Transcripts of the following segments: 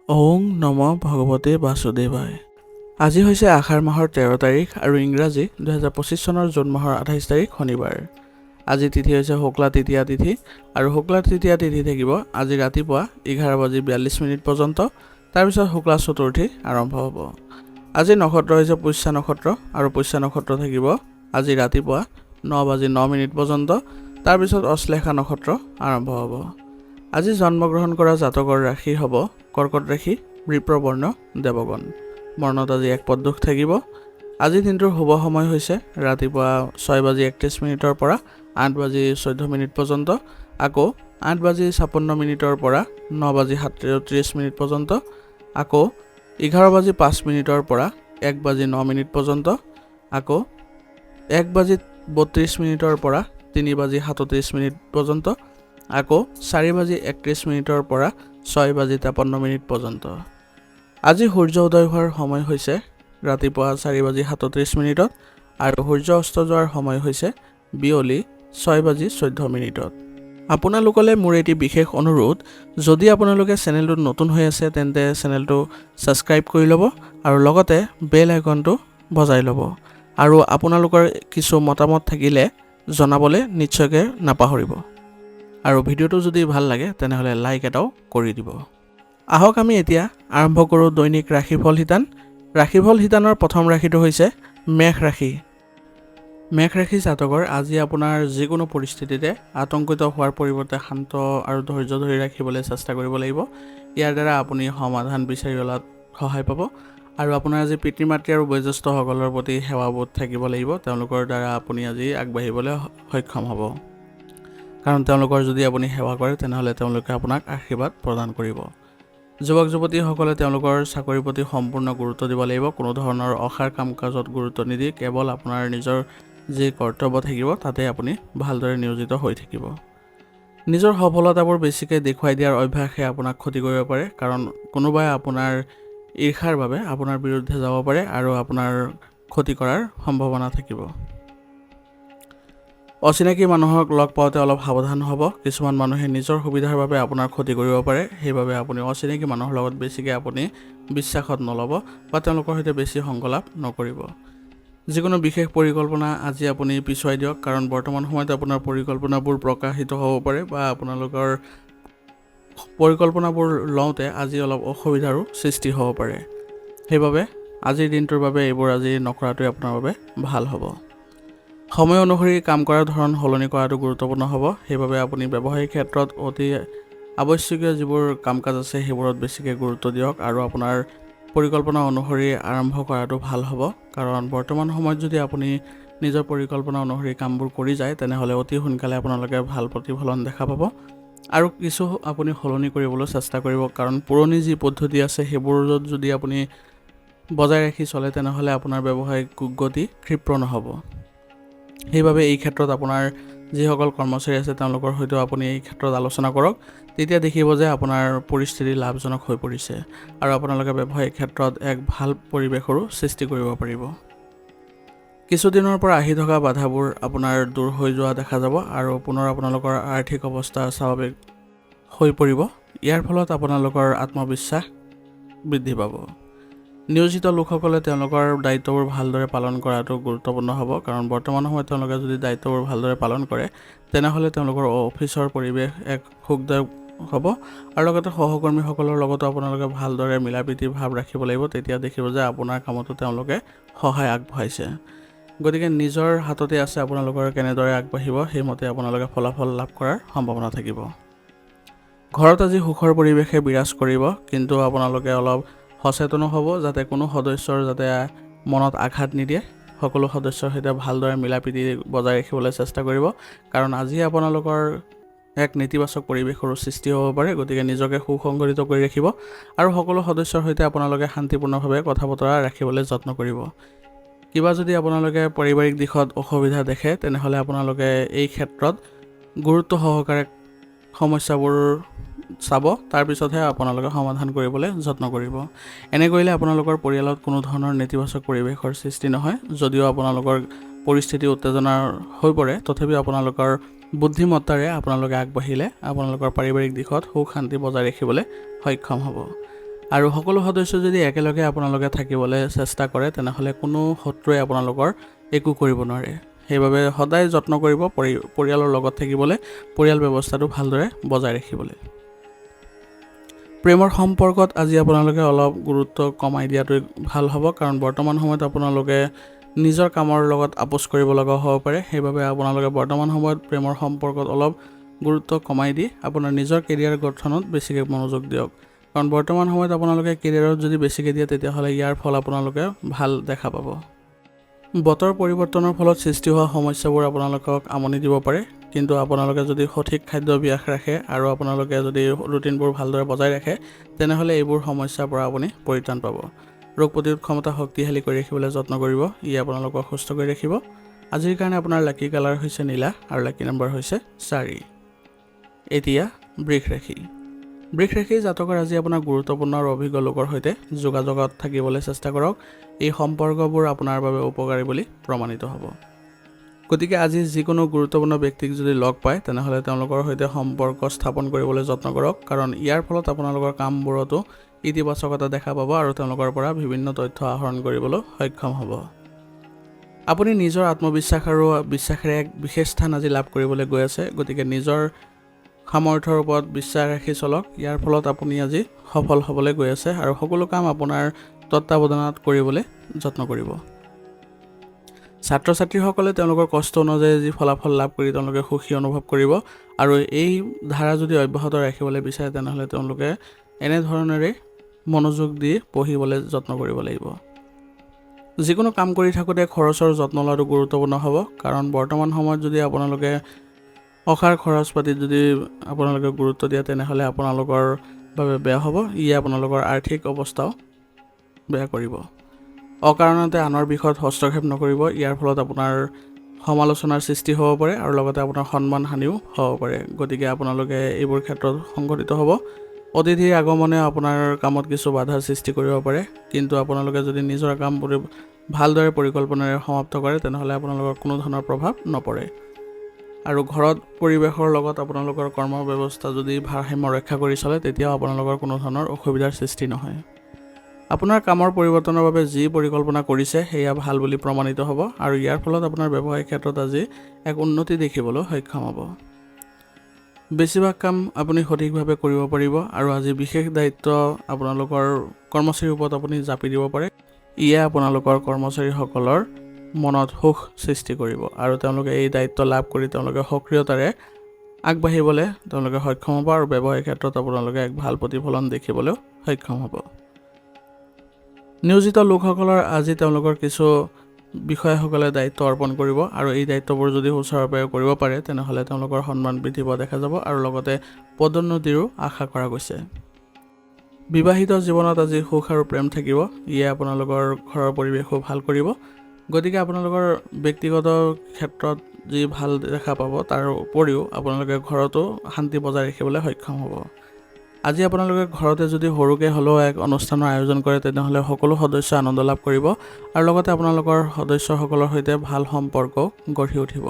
ওং নম ভগৱতে বাসুদেৱায়। আজি হৈছে আষাৰ মাহৰ 13 তাৰিখ আৰু ইংৰাজী 2025 চনৰ জুন মাহৰ 28 তাৰিখ শনিবাৰ। আজি তিথি হৈছে শুক্লা তৃতীয়া তিথি আৰু শুক্লা তৃতীয়া তিথি থাকিব আজি ৰাতিপুৱা 11:42 পৰ্যন্ত। তাৰপিছত শুক্লা চতুৰ্থী আৰম্ভ হ'ব। আজি নক্ষত্ৰ হৈছে পুষ্যা নক্ষত্ৰ আৰু পুষ্যা নক্ষত্ৰ থাকিব আজি ৰাতিপুৱা 9:09 পৰ্যন্ত। তাৰপিছত অশ্লেষা নক্ষত্ৰ আৰম্ভ হ'ব। আজি জন্মগ্ৰহণ কৰা জাতকৰ ৰাশি হ'ব কৰ্কট ৰাশি, বৃপ্ৰবৰ্ণ, দেৱগণ। বৰ্ণত আজি এক পদ দোষ থাকিব। আজি দিনটোৰ শুভ সময় হৈছে ৰাতিপুৱা 6:31 পৰা 8:14 পৰ্যন্ত, আকৌ 8:56 পৰা 9:37 পৰ্যন্ত, আকৌ 11:05 পৰা 1:09 পৰ্যন্ত, আকৌ 1:32 পৰা 3:37 পৰ্যন্ত, আকৌ 4:31 পৰা 6:53 পৰ্যন্ত। আজি সূৰ্য উদয় হোৱাৰ সময় হৈছে ৰাতিপুৱা 4:37 আৰু সূৰ্য অস্ত যোৱাৰ সময় হৈছে বিয়লি 6:14। আপোনালোকলৈ মোৰ এটি বিশেষ অনুৰোধ, যদি আপোনালোকে চেনেলটোত নতুন হৈ আছে তেন্তে চেনেলটো ছাবস্ক্ৰাইব কৰি ল'ব আৰু লগতে বেল আইকনটো বজাই ল'ব। আৰু আপোনালোকৰ কিছু মতামত থাকিলে জনাবলৈ নিশ্চয়কৈ নাপাহৰিব। আৰু ভিডিঅ'টো যদি ভাল লাগে তেনেহ'লে লাইক এটাও কৰি দিব। আহক আমি এতিয়া আৰম্ভ কৰোঁ দৈনিক ৰাশিফল শিতান। ৰাশিফল শিতানৰ প্ৰথম ৰাশিটো হৈছে মেষ ৰাশি। মেষ ৰাশি জাতকৰ আজি আপোনাৰ যিকোনো পৰিস্থিতিতে আতংকিত হোৱাৰ পৰিৱৰ্তে শান্ত আৰু ধৈৰ্য ধৰি ৰাখিবলৈ চেষ্টা কৰিব লাগিব। ইয়াৰ দ্বাৰা আপুনি সমাধান বিচাৰি ওলোৱাত সহায় পাব। আৰু আপোনাৰ আজি পিতৃ মাতৃ আৰু বয়োজ্যেষ্ঠসকলৰ প্ৰতি সেৱাবোধ থাকিব লাগিব। তেওঁলোকৰ দ্বাৰা আপুনি আজি আগবাঢ়িবলৈ সক্ষম হ'ব। কাৰণ তেওঁলোকৰ যদি আপুনি সেৱা কৰে তেনেহ'লে তেওঁলোকে আপোনাক আশীৰ্বাদ প্ৰদান কৰিব। যুৱক যুৱতীসকলে তেওঁলোকৰ চাকৰিৰ প্ৰতি সম্পূৰ্ণ গুৰুত্ব দিব লাগিব। কোনো ধৰণৰ অসাৰ কাম কাজত গুৰুত্ব নিদি কেৱল আপোনাৰ নিজৰ যি কৰ্তব্য থাকিব তাতে আপুনি ভালদৰে নিয়োজিত হৈ থাকিব। নিজৰ সফলতাবোৰ বেছিকৈ দেখুৱাই দিয়াৰ অভ্যাসে আপোনাক ক্ষতি কৰিব পাৰে। কাৰণ কোনোবাই আপোনাৰ ঈৰ্ষাৰ বাবে আপোনাৰ বিৰুদ্ধে যাব পাৰে আৰু আপোনাৰ ক্ষতি কৰাৰ সম্ভাৱনা থাকিব। অচিনাকি মানুহক লগ পাওঁতে অলপ সাৱধান হ'ব। কিছুমান মানুহে নিজৰ সুবিধাৰ বাবে আপোনাৰ ক্ষতি কৰিব পাৰে। সেইবাবে আপুনি অচিনাকি মানুহৰ লগত বেছিকৈ আপুনি বিশ্বাসত নল'ব বা তেওঁলোকৰ সৈতে বেছি সংকলাপ নকৰিব। যিকোনো বিশেষ পৰিকল্পনা আজি আপুনি পিছুৱাই দিয়ক। কাৰণ বৰ্তমান সময়ত আপোনাৰ পৰিকল্পনাবোৰ প্ৰকাশিত হ'ব পাৰে বা আপোনালোকৰ পৰিকল্পনাবোৰ লওঁতে আজি অলপ অসুবিধাৰো সৃষ্টি হ'ব পাৰে। সেইবাবে আজিৰ দিনটোৰ বাবে এইবোৰ আজি নকৰাটোৱে আপোনাৰ বাবে ভাল হ'ব। সময় অনুসৰি কাম কৰাৰ ধৰণ সলনি কৰাটো গুৰুত্বপূৰ্ণ হ'ব। সেইবাবে আপুনি ব্যৱসায়িক ক্ষেত্ৰত অতি আৱশ্যকীয় যিবোৰ কাম কাজ আছে সেইবোৰত বেছিকৈ গুৰুত্ব দিয়ক আৰু আপোনাৰ পৰিকল্পনা অনুসৰি আৰম্ভ কৰাটো ভাল হ'ব। কাৰণ বৰ্তমান সময়ত যদি আপুনি নিজৰ পৰিকল্পনা অনুসৰি কামবোৰ কৰি যায় তেনেহ'লে অতি সোনকালে আপোনালোকে ভাল প্ৰতিফলন দেখা পাব। আৰু কিছু আপুনি সলনি কৰিবলৈ চেষ্টা কৰিব। কাৰণ পুৰণি যি পদ্ধতি আছে সেইবোৰত যদি আপুনি বজাই ৰাখি চলে তেনেহ'লে আপোনাৰ ব্যৱসায়িক গতি ক্ষিপ্ৰ নহ'ব। সেইবাবে এই ক্ষেত্ৰত আপোনাৰ যিসকল কৰ্মচাৰী আছে তেওঁলোকৰ সৈতেও আপুনি এই ক্ষেত্ৰত আলোচনা কৰক। তেতিয়া দেখিব যে আপোনাৰ পৰিস্থিতি লাভজনক হৈ পৰিছে আৰু আপোনালোকে ব্যৱসায়িক ক্ষেত্ৰত এক ভাল পৰিৱেশৰো সৃষ্টি কৰিব পাৰিব। কিছুদিনৰ পৰা আহি থকা বাধাবোৰ আপোনাৰ দূৰ হৈ যোৱা দেখা যাব আৰু পুনৰ আপোনালোকৰ আৰ্থিক অৱস্থা স্বাভাৱিক হৈ পৰিব। ইয়াৰ ফলত আপোনালোকৰ আত্মবিশ্বাস বৃদ্ধি পাব। নিয়োজিত লোকসকলে তেওঁলোকৰ দায়িত্ববোৰ ভালদৰে পালন কৰাটো গুৰুত্বপূৰ্ণ হ'ব। কাৰণ বৰ্তমান সময়ত তেওঁলোকে যদি দায়িত্ববোৰ ভালদৰে পালন কৰে তেনেহ'লে তেওঁলোকৰ অফিচৰ পৰিৱেশ এক সুখদায়ক হ'ব। আৰু লগতে সহকৰ্মীসকলৰ লগতো আপোনালোকে ভালদৰে মিলা প্ৰীতিৰ ভাৱ ৰাখিব লাগিব। তেতিয়া দেখিব যে আপোনাৰ কামতো তেওঁলোকে সহায় আগবঢ়াইছে। গতিকে নিজৰ হাততে আছে আপোনালোকৰ কেনেদৰে আগবাঢ়িব সেইমতে আপোনালোকে ফলাফল লাভ কৰাৰ সম্ভাৱনা থাকিব। ঘৰত আজি সুখৰ পৰিৱেশে বিৰাজ কৰিব, কিন্তু আপোনালোকে অলপ সচেতনো হ'ব যাতে কোনো সদস্যৰ যাতে মনত আঘাত নিদিয়ে। সকলো সদস্যৰ সৈতে ভালদৰে মিলা প্ৰীতি বজাই ৰাখিবলৈ চেষ্টা কৰিব। কাৰণ আজি আপোনালোকৰ এক নেতিবাচক পৰিৱেশৰো সৃষ্টি হ'ব পাৰে। গতিকে নিজকে সুসংগঠিত কৰি ৰাখিব আৰু সকলো সদস্যৰ সৈতে আপোনালোকে শান্তিপূৰ্ণভাৱে কথা বতৰা ৰাখিবলৈ যত্ন কৰিব। কিবা যদি আপোনালোকে পাৰিবাৰিক দিশত অসুবিধা দেখে তেনেহ'লে আপোনালোকে এই ক্ষেত্ৰত গুৰুত্ব সহকাৰে সমস্যাবোৰ চাব, তাৰপিছতহে আপোনালোকে সমাধান কৰিবলৈ যত্ন কৰিব। এনে কৰিলে আপোনালোকৰ পৰিয়ালত কোনো ধৰণৰ নেতিবাচক পৰিৱেশৰ সৃষ্টি নহয়। যদিও আপোনালোকৰ পৰিস্থিতি উত্তেজনাৰ হৈ পৰে তথাপিও আপোনালোকৰ বুদ্ধিমত্তাৰে আপোনালোকে আগবাঢ়িলে আপোনালোকৰ পাৰিবাৰিক দিশত সুখ শান্তি বজাই ৰাখিবলৈ সক্ষম হ'ব। আৰু সকলো সদস্য যদি একেলগে আপোনালোকে থাকিবলৈ চেষ্টা কৰে তেনেহ'লে কোনো শত্ৰুৱে আপোনালোকৰ একো কৰিব নোৱাৰে। সেইবাবে সদায় যত্ন কৰিব পৰিয়ালৰ লগত থাকিবলৈ, পৰিয়াল ব্যৱস্থাটো ভালদৰে বজাই ৰাখিবলৈ। প্ৰেমৰ সম্পৰ্কত আজি আপোনালোকে অলপ গুৰুত্ব কমাই দিয়াটো ভাল হ'ব, কাৰণ বৰ্তমান সময়ত আপোনালোকে নিজৰ কামৰ লগত আপোচ কৰিব লগা হ'ব পাৰে। সেইবাবে আপোনালোকে বৰ্তমান সময়ত প্ৰেমৰ সম্পৰ্কত অলপ গুৰুত্ব কমাই দি আপোনাৰ নিজৰ কেৰিয়াৰ গঠনত বেছিকৈ মনোযোগ দিয়ক, কাৰণ বৰ্তমান সময়ত আপোনালোকে কেৰিয়াৰত যদি বেছিকৈ দিয়ে তেতিয়াহ'লে ইয়াৰ ফল আপোনালোকে ভাল দেখা পাব। বতৰ পৰিৱৰ্তনৰ ফলত সৃষ্টি হোৱা সমস্যাবোৰ আপোনালোকক আমনি দিব পাৰে, কিন্তু আপোনালোকে যদি সঠিক খাদ্যাভ্যাস ৰাখে আৰু আপোনালোকে যদি ৰুটিনবোৰ ভালদৰে বজাই ৰাখে তেনেহ'লে এইবোৰ সমস্যাৰ পৰা আপুনি পৰিত্ৰাণ পাব। ৰোগ প্ৰতিৰোধ ক্ষমতা শক্তিশালী কৰি ৰাখিবলৈ যত্ন কৰিব, ই আপোনালোকক সুস্থ কৰি ৰাখিব। আজিৰ কাৰণে আপোনাৰ লাকি কালাৰ হৈছে নীলা আৰু লাকি নম্বৰ হৈছে 4। এতিয়া বৃষ ৰাশি। বৃষ ৰাশিৰ জাতকৰ আজি আপোনাৰ গুৰুত্বপূৰ্ণ আৰু অভিজ্ঞ লোকৰ সৈতে যোগাযোগত থাকিবলৈ চেষ্টা কৰক। এই সম্পৰ্কবোৰ আপোনাৰ বাবে উপকাৰী বুলি প্ৰমাণিত হ'ব। গতিকে আজি যিকোনো গুৰুত্বপূৰ্ণ ব্যক্তিক যদি লগ পায় তেনেহ'লে তেওঁলোকৰ সৈতে সম্পৰ্ক স্থাপন কৰিবলৈ যত্ন কৰক, কাৰণ ইয়াৰ ফলত আপোনালোকৰ কামবোৰতো ইতিবাচকতা দেখা পাব আৰু তেওঁলোকৰ পৰা বিভিন্ন তথ্য আহৰণ কৰিবলৈ সক্ষম হ'ব। আপুনি নিজৰ আত্মবিশ্বাস আৰু বিশ্বাসেৰে এক বিশেষ স্থান আজি লাভ কৰিবলৈ গৈ আছে, গতিকে নিজৰ সামৰ্থ্যৰ ওপৰত বিশ্বাস ৰাখি চলক। ইয়াৰ ফলত আপুনি আজি সফল হ'বলৈ গৈ আছে আৰু সকলো কাম আপোনাৰ তত্ত্বাৱধানত কৰিবলৈ যত্ন কৰিব। ছাত্ৰ ছাত্ৰীসকলে তেওঁলোকৰ কষ্ট অনুযায়ী যি ফলাফল লাভ কৰি তেওঁলোকে সুখী অনুভৱ কৰিব, আৰু এই ধাৰা যদি অব্যাহত ৰাখিবলৈ বিচাৰে তেনেহ'লে তেওঁলোকে এনেধৰণেৰে মনোযোগ দি পঢ়িবলৈ যত্ন কৰিব লাগিব। যিকোনো কাম কৰি থাকোঁতে খৰচৰ যত্ন লোৱাটো গুৰুত্বপূৰ্ণ হ'ব, কাৰণ বৰ্তমান সময়ত যদি আপোনালোকে অসাৰ খৰচ পাতিত যদি আপোনালোকে গুৰুত্ব দিয়ে তেনেহ'লে আপোনালোকৰ বাবে বেয়া হ'ব। ই আপোনালোকৰ আৰ্থিক অৱস্থাও বেয়া কৰিব। অকাৰণতে আনৰ বিষয়ত হস্তক্ষেপ নকৰিব, ইয়াৰ ফলত আপোনাৰ সমালোচনাৰ সৃষ্টি হ'ব পাৰে আৰু লগতে আপোনাৰ সন্মান হানিও হ'ব পাৰে। গতিকে আপোনালোকে এইবোৰ ক্ষেত্ৰত সংঘটিত হ'ব। অতিথিৰ আগমনে আপোনাৰ কামত কিছু বাধাৰ সৃষ্টি কৰিব পাৰে, কিন্তু আপোনালোকে যদি নিজৰ কামবোৰ ভালদৰে পৰিকল্পনাৰে সমাপ্ত কৰে তেনেহ'লে আপোনালোকৰ কোনো ধৰণৰ প্ৰভাৱ নপৰে। আৰু ঘৰত পৰিৱেশৰ লগত আপোনালোকৰ কৰ্ম ব্যৱস্থা যদি ভাৰসাম্য ৰক্ষা কৰি চলে তেতিয়াও আপোনালোকৰ কোনো ধৰণৰ অসুবিধাৰ সৃষ্টি নহয়। আপোনাৰ কামৰ পৰিৱৰ্তনৰ বাবে যি পৰিকল্পনা কৰিছে সেয়া ভাল বুলি প্ৰমাণিত হ'ব, আৰু ইয়াৰ ফলত আপোনাৰ ব্যৱসায়িক ক্ষেত্ৰত আজি এক উন্নতি দেখিবলৈ সক্ষম হ'ব। বেছিভাগ কাম আপুনি সঠিকভাৱে কৰিব পাৰিব, আৰু আজি বিশেষ দায়িত্ব আপোনালোকৰ কৰ্মচাৰীৰ ওপৰত আপুনি জাপি দিব পাৰে। ইয়ে আপোনালোকৰ কৰ্মচাৰীসকলৰ মনত সুখ সৃষ্টি কৰিব, আৰু তেওঁলোকে এই দায়িত্ব লাভ কৰি তেওঁলোকে সক্ৰিয়তাৰে আগবাঢ়িবলৈ তেওঁলোকে সক্ষম হ'ব, আৰু ব্যৱসায়িক ক্ষেত্ৰত আপোনালোকে এক ভাল প্ৰতিফলন দেখিবলৈও সক্ষম হ'ব। নিয়োজিত লোকসকলৰ আজি তেওঁলোকৰ কিছু বিষয়াসকলে দায়িত্ব অৰ্পণ কৰিব, আৰু এই দায়িত্ববোৰ যদি সুচাৰুৰূপে কৰিব পাৰে তেনেহ'লে তেওঁলোকৰ সন্মান বৃদ্ধি পোৱা দেখা যাব, আৰু লগতে পদোন্নতিৰো আশা কৰা গৈছে। বিবাহিত জীৱনত আজি সুখ আৰু প্ৰেম থাকিব, ইয়ে আপোনালোকৰ ঘৰৰ পৰিৱেশো ভাল কৰিব। গতিকে আপোনালোকৰ ব্যক্তিগত ক্ষেত্ৰত যি ভাল দেখা পাব তাৰ উপৰিও আপোনালোকে ঘৰতো শান্তি বজাই ৰাখিবলৈ সক্ষম হ'ব। আজি আপোনালোকে ঘৰতে যদি সৰুকৈ হ'লেও এক অনুষ্ঠানৰ আয়োজন কৰে তেনেহ'লে সকলো সদস্য আনন্দ লাভ কৰিব, আৰু লগতে আপোনালোকৰ সদস্যসকলৰ সৈতে ভাল সম্পৰ্কও গঢ়ি উঠিব।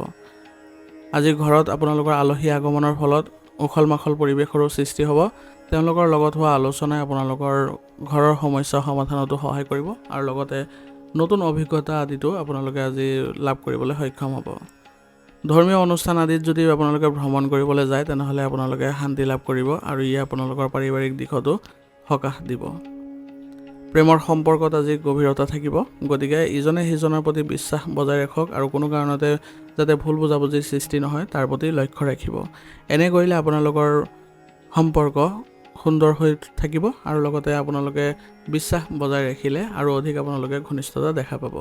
আজি ঘৰত আপোনালোকৰ আলহী আগমনৰ ফলত উখল মাখল পৰিৱেশৰো সৃষ্টি হ'ব। তেওঁলোকৰ লগত হোৱা আলোচনাই আপোনালোকৰ ঘৰৰ সমস্যা সমাধানতো সহায় কৰিব, আৰু লগতে নতুন অভিজ্ঞতা আদিতো আপোনালোকে আজি লাভ কৰিবলৈ সক্ষম হ'ব। ধৰ্মীয় অনুষ্ঠান আদিত যদি আপোনালোকে ভ্ৰমণ কৰিবলৈ যায় তেনেহ'লে আপোনালোকে শান্তি লাভ কৰিব, আৰু ইয়ে আপোনালোকৰ পাৰিবাৰিক দিশতো সকাহ দিব। প্ৰেমৰ সম্পৰ্কত আজি গভীৰতা থাকিব, গতিকে ইজনে সিজনৰ প্ৰতি বিশ্বাস বজাই ৰাখক, আৰু কোনো কাৰণতে যাতে ভুল বুজাবুজিৰ সৃষ্টি নহয় তাৰ প্ৰতি লক্ষ্য ৰাখিব। এনে কৰিলে আপোনালোকৰ সম্পৰ্ক সুন্দৰ হৈ থাকিব, আৰু লগতে আপোনালোকে বিশ্বাস বজাই ৰাখিলে আৰু অধিক আপোনালোকে ঘনিষ্ঠতা দেখা পাব।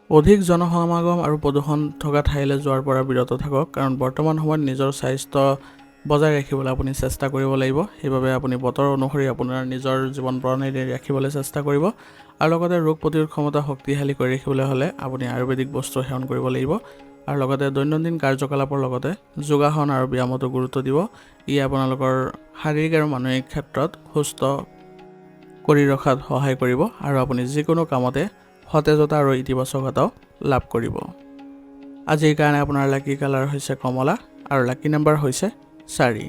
অধিক জনসমাগম আৰু প্ৰদূষণ থকা ঠাইলৈ যোৱাৰ পৰা বিৰত থাকক, কাৰণ বৰ্তমান সময়ত নিজৰ স্বাস্থ্য বজাই ৰাখিবলৈ আপুনি চেষ্টা কৰিব লাগিব। সেইবাবে আপুনি বতৰ অনুসৰি আপোনাৰ নিজৰ জীৱন প্ৰণালী ৰাখিবলৈ চেষ্টা কৰিব, আৰু লগতে ৰোগ প্ৰতিৰোধ ক্ষমতা শক্তিশালী কৰি ৰাখিবলৈ হ'লে আপুনি আয়ুৰ্বেদিক বস্তু সেৱন কৰিব লাগিব, আৰু লগতে দৈনন্দিন কাৰ্যকলাপৰ লগতে যোগাসন আৰু ব্যায়ামতো গুৰুত্ব দিব। ই আপোনালোকৰ শাৰীৰিক আৰু মানসিক ক্ষেত্ৰত সুস্থ কৰি ৰখাত সহায় কৰিব, আৰু আপুনি যিকোনো কামতে সতেজতা আৰু ইতিবাচকতাও লাভ কৰিব। আজিৰ কাৰণে আপোনাৰ লাকি কালাৰ হৈছে কমলা, আৰু লাকি নম্বৰ হৈছে 4।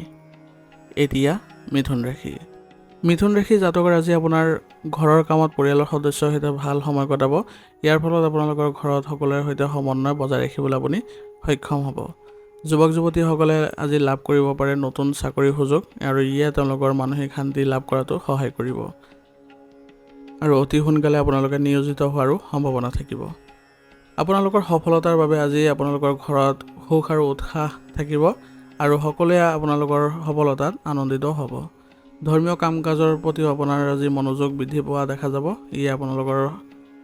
এতিয়া মিথুন ৰাশি। মিথুন ৰাশি জাতকৰ আজি আপোনাৰ ঘৰৰ কামত পৰিয়ালৰ সদস্যৰ সৈতে ভাল সময় কটাব। ইয়াৰ ফলত আপোনালোকৰ ঘৰত সকলোৰে সৈতে সমন্বয় বজাই ৰাখিবলৈ আপুনি সক্ষম হ'ব। যুৱক যুৱতীসকলে আজি লাভ কৰিব পাৰে নতুন চাকৰিৰ সুযোগ আৰু ইয়ে তেওঁলোকৰ মানসিক শান্তি লাভ কৰাটো সহায় কৰিব আৰু অতি সোনকালে আপোনালোকে নিয়োজিত হোৱাৰো সম্ভাৱনা থাকিব। আপোনালোকৰ সফলতাৰ বাবে আজি আপোনালোকৰ ঘৰত সুখ আৰু উৎসাহ থাকিব আৰু সকলোৱে আপোনালোকৰ সফলতাত আনন্দিত হ'ব। ধৰ্মীয় কাম কাজৰ প্ৰতিও আপোনাৰ আজি মনোযোগ বৃদ্ধি পোৱা দেখা যাব। ইয়ে আপোনালোকৰ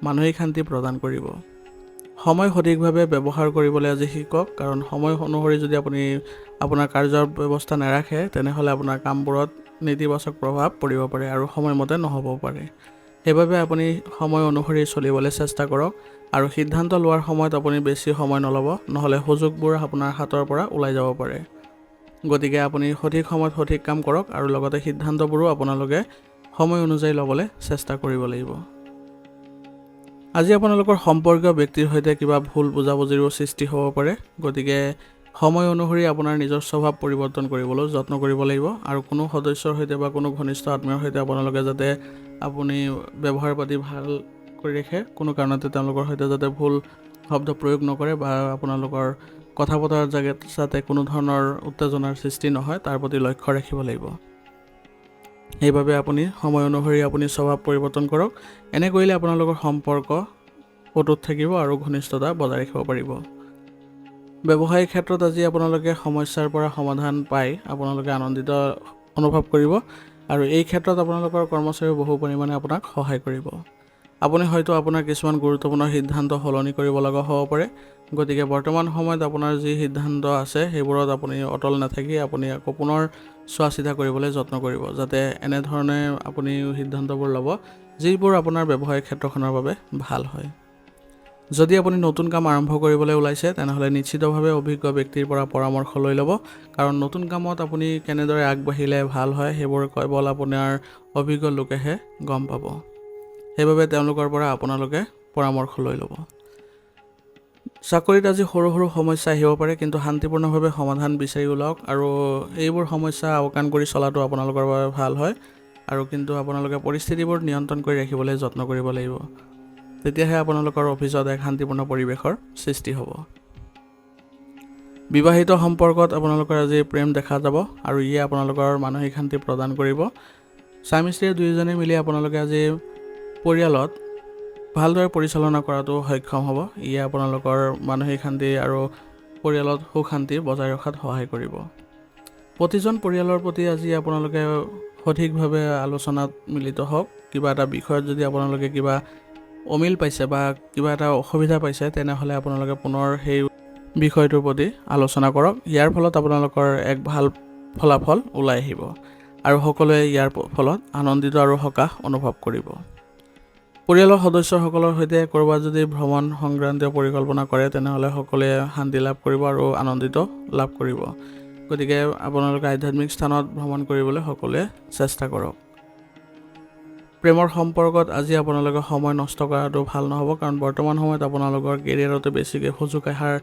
মানসিক শান্তি প্ৰদান কৰিব। সময় সঠিকভাৱে ব্যৱহাৰ কৰিবলৈ আজি শিকক, কাৰণ সময় অনুসৰি যদি আপুনি আপোনাৰ কাৰ্যৰ ব্যৱস্থা নাৰাখে তেনেহ'লে আপোনাৰ কামবোৰত নেতিবাচক প্ৰভাৱ পৰিব পাৰে আৰু সময়মতে নহ'বও পাৰে। সেইবাবে আপুনি সময় অনুসৰি চলিবলৈ চেষ্টা কৰক আৰু সিদ্ধান্ত লোৱাৰ সময়ত আপুনি বেছি সময় নল'ব, নহ'লে সুযোগবোৰ আপোনাৰ হাতৰ পৰা ওলাই যাব পাৰে। গতিকে আপুনি সঠিক সময়ত সঠিক কাম কৰক আৰু লগতে সিদ্ধান্তবোৰো আপোনালোকে সময় অনুযায়ী ল'বলৈ চেষ্টা কৰিব লাগিব। আজি আপোনালোকৰ সম্পৰ্কীয় ব্যক্তিৰ সৈতে কিবা ভুল বুজাবুজিৰো সৃষ্টি হ'ব পাৰে। গতিকে সময় অনুসৰি আপোনাৰ নিজৰ স্বভাৱ পৰিৱৰ্তন কৰিবলৈ যত্ন কৰিব লাগিব আৰু কোনো সদস্যৰ সৈতে বা কোনো ঘনিষ্ঠ আত্মীয়ৰ সৈতে আপোনালোকে যাতে আপুনি ব্যৱহাৰ পাতি ভাল কৰি ৰাখে, কোনো কাৰণতে তেওঁলোকৰ সৈতে যাতে ভুল শব্দ প্ৰয়োগ নকৰে বা আপোনালোকৰ কথা পতাৰ জেগাত যাতে কোনো ধৰণৰ উত্তেজনাৰ সৃষ্টি নহয় তাৰ প্ৰতি লক্ষ্য ৰাখিব লাগিব। সেইবাবে আপুনি সময় অনুসৰি আপুনি স্বভাৱ পৰিৱৰ্তন কৰক। এনে কৰিলে আপোনালোকৰ সম্পৰ্ক অটুট থাকিব আৰু ঘনিষ্ঠতা বজাই ৰাখিব পাৰিব। ব্যৱসায়িক ক্ষেত্ৰত আজি আপোনালোকে সমস্যাৰ পৰা সমাধান পাই আপোনালোকে আনন্দিত অনুভৱ কৰিব আৰু এই ক্ষেত্ৰত আপোনালোকৰ কৰ্মচাৰীয়ে বহু পৰিমাণে আপোনাক সহায় কৰিব। আপুনি হয়তো আপোনাৰ কিছুমান গুৰুত্বপূৰ্ণ সিদ্ধান্ত সলনি কৰিব লগা হ'ব পাৰে। গতিকে বৰ্তমান সময়ত আপোনাৰ যি সিদ্ধান্ত আছে সেইবোৰত আপুনি অটল নাথাকি আপুনি আকৌ পুনৰ চোৱা চিতা কৰিবলৈ যত্ন কৰিব, যাতে এনেধৰণে আপুনি সিদ্ধান্তবোৰ ল'ব যিবোৰ আপোনাৰ ব্যৱসায়িক ক্ষেত্ৰখনৰ বাবে ভাল হয়। যদি আপুনি নতুন কাম আৰম্ভ কৰিবলৈ ওলাইছে তেনেহ'লে নিশ্চিতভাৱে অভিজ্ঞ ব্যক্তিৰ পৰা পৰামৰ্শ লৈ ল'ব, কাৰণ নতুন কামত আপুনি কেনেদৰে আগবাঢ়িলে ভাল হয় সেইবোৰ কেৱল আপোনাৰ অভিজ্ঞ লোকেহে গম পাব। সেইবাবে তেওঁলোকৰ পৰা আপোনালোকে পৰামৰ্শ লৈ ল'ব। চাকৰিত আজি সৰু সৰু সমস্যা আহিব পাৰে, কিন্তু শান্তিপূৰ্ণভাৱে সমাধান বিচাৰি ওলাওক আৰু এইবোৰ সমস্যা আওকাণ কৰি চলাটো আপোনালোকৰ বাবে ভাল হয় আৰু কিন্তু আপোনালোকে পৰিস্থিতিবোৰ নিয়ন্ত্ৰণ কৰি ৰাখিবলৈ যত্ন কৰিব লাগিব। তেতিয়াহে আপোনালোকৰ অফিচত এক শান্তিপূৰ্ণ পৰিৱেশৰ সৃষ্টি হ'ব। বিবাহিত সম্পৰ্কত আপোনালোকৰ আজি প্ৰেম দেখা যাব আৰু ইয়ে আপোনালোকৰ মানসিক শান্তি প্ৰদান কৰিব। স্বামী স্ত্ৰী দুয়োজনে মিলি আপোনালোকে আজি পৰিয়ালত ভালদৰে পৰিচালনা কৰাটো সক্ষম হ'ব। ইয়ে আপোনালোকৰ মানসিক শান্তি আৰু পৰিয়ালত সুখ শান্তি বজাই ৰখাত সহায় কৰিব। প্ৰতিজন পৰিয়ালৰ প্ৰতি আজি আপোনালোকে সঠিকভাৱে আলোচনাত মিলিত হওক। কিবা এটা বিষয়ত যদি আপোনালোকে কিবা অমিল পাইছে বা কিবা এটা অসুবিধা পাইছে তেনেহ'লে আপোনালোকে পুনৰ সেই বিষয়টোৰ প্ৰতি আলোচনা কৰক। ইয়াৰ ফলত আপোনালোকৰ এক ভাল ফলাফল ওলাই আহিব আৰু সকলোৱে ইয়াৰ ফলত আনন্দিত আৰু সকাহ অনুভৱ কৰিব। পৰিয়ালৰ সদস্যসকলৰ সৈতে ক'ৰবাত যদি ভ্ৰমণ সংক্ৰান্তীয় পৰিকল্পনা কৰে তেনেহ'লে সকলোৱে শান্তি লাভ কৰিব আৰু আনন্দিত লাভ কৰিব। গতিকে আপোনালোকে আধ্যাত্মিক স্থানত ভ্ৰমণ কৰিবলৈ সকলোৱে চেষ্টা কৰক। প্ৰেমৰ সম্পৰ্কত আজি আপোনালোকে সময় নষ্ট কৰাটো ভাল নহ'ব, কাৰণ বৰ্তমান সময়ত আপোনালোকৰ কেৰিয়াৰতে বেছিকৈ সুযোগ অহাৰ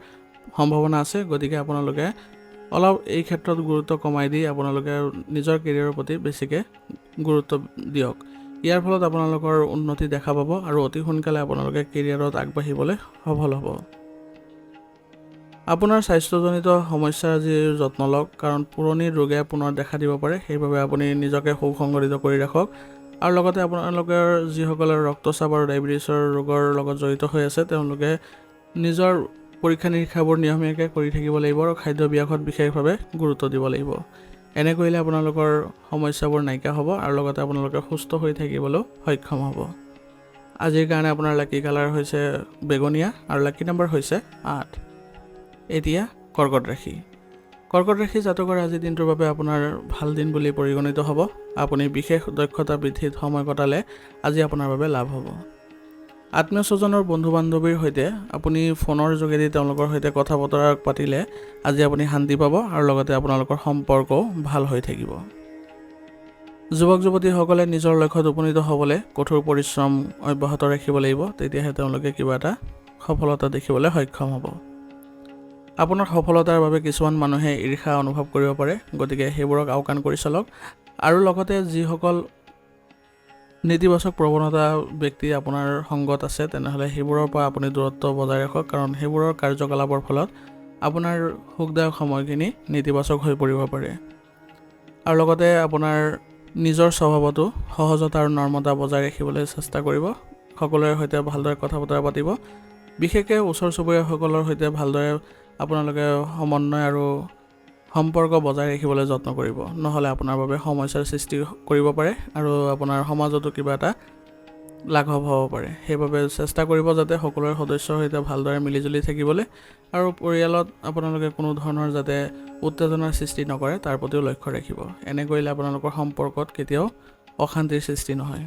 সম্ভাৱনা আছে। গতিকে আপোনালোকে অলপ এই ক্ষেত্ৰত গুৰুত্ব কমাই দি আপোনালোকে নিজৰ কেৰিয়াৰৰ প্ৰতি বেছিকৈ গুৰুত্ব দিয়ক। ইয়াৰ ফলত আপোনালোকৰ উন্নতি দেখা পাব আৰু অতি সোনকালে আপোনালোকে কেৰিয়াৰত আগবাঢ়িবলৈ সফল হ'ব। আপোনাৰ স্বাস্থ্যজনিত সমস্যাৰ আজি যত্ন লওক, কাৰণ পুৰণি ৰোগে পুনৰ দেখা দিব পাৰে। সেইবাবে আপুনি নিজকে সুসংগঠিত কৰি ৰাখক আৰু লগতে আপোনালোকৰ যিসকলৰ ৰক্তচাপ আৰু ডায়েবেটিছৰ ৰোগৰ লগত জড়িত হৈ আছে তেওঁলোকে নিজৰ পৰীক্ষা নিৰীক্ষাবোৰ নিয়মীয়াকৈ কৰি থাকিব লাগিব আৰু খাদ্যাভ্যাসত বিশেষভাৱে গুৰুত্ব দিব লাগিব। এনে কৰিলে আপোনালোকৰ সমস্যাবোৰ নাইকিয়া হ'ব আৰু লগতে আপোনালোকে সুস্থ হৈ থাকিবলৈও সক্ষম হ'ব। আজিৰ কাৰণে আপোনাৰ লাকি কালাৰ হৈছে বেঙুনীয়া আৰু লাকি নম্বৰ হৈছে 8। এতিয়া কৰ্কট ৰাশি। কৰ্কট ৰাশি জাতকৰ আজিৰ দিনটোৰ বাবে আপোনাৰ ভাল দিন বুলি পৰিগণিত হ'ব। আপুনি বিশেষ দক্ষতা বৃদ্ধিত সময় কটালে আজি আপোনাৰ বাবে লাভ হ'ব। আত্মীয় স্বজনৰ বন্ধু বান্ধৱীৰ সৈতে আপুনি ফোনৰ যোগেদি তেওঁলোকৰ সৈতে কথা বতৰা পাতিলে আজি আপুনি শান্তি পাব আৰু লগতে আপোনালোকৰ সম্পৰ্কও ভাল হৈ থাকিব। যুৱক যুৱতীসকলে নিজৰ লক্ষ্যত উপনীত হ'বলৈ কঠোৰ পৰিশ্ৰম অব্যাহত ৰাখিব লাগিব, তেতিয়াহে তেওঁলোকে কিবা এটা সফলতা দেখিবলৈ সক্ষম হ'ব। আপোনাৰ সফলতাৰ বাবে কিছুমান মানুহে ঈৰ্ষা অনুভৱ কৰিব পাৰে, গতিকে সেইবোৰক আওকাণ কৰি চলক আৰু লগতে যিসকল নেতিবাচক প্ৰৱণতা ব্যক্তি আপোনাৰ সংগত আছে তেনেহ'লে সেইবোৰৰ পৰা আপুনি দূৰত্ব বজাই ৰাখক, কাৰণ সেইবোৰৰ কাৰ্যকলাপৰ ফলত আপোনাৰ সুখদায়ক সময়খিনি নেতিবাচক হৈ পৰিব পাৰে। আৰু লগতে আপোনাৰ নিজৰ স্বভাৱতো সহজতা আৰু নৰ্মতা বজাই ৰাখিবলৈ চেষ্টা কৰিব। সকলোৰে সৈতে ভালদৰে কথা বতৰা পাতিব, বিশেষকৈ ওচৰ চুবুৰীয়াসকলৰ সৈতে ভালদৰে আপোনালোকে সমন্বয় আৰু সম্পৰ্ক বজাই ৰাখিবলৈ যত্ন কৰিব, নহ'লে আপোনাৰ বাবে সমস্যাৰ সৃষ্টি কৰিব পাৰে আৰু আপোনাৰ সমাজতো কিবা এটা লাঘৱ হ'ব পাৰে। সেইবাবে চেষ্টা কৰিব যাতে সকলোৰে সদস্যৰ সৈতে ভালদৰে মিলিজুলি থাকিবলৈ, আৰু পৰিয়ালত আপোনালোকে কোনো ধৰণৰ যাতে উত্তেজনাৰ সৃষ্টি নকৰে তাৰ প্ৰতিও লক্ষ্য ৰাখিব। এনে কৰিলে আপোনালোকৰ সম্পৰ্কত কেতিয়াও অশান্তিৰ সৃষ্টি নহয়।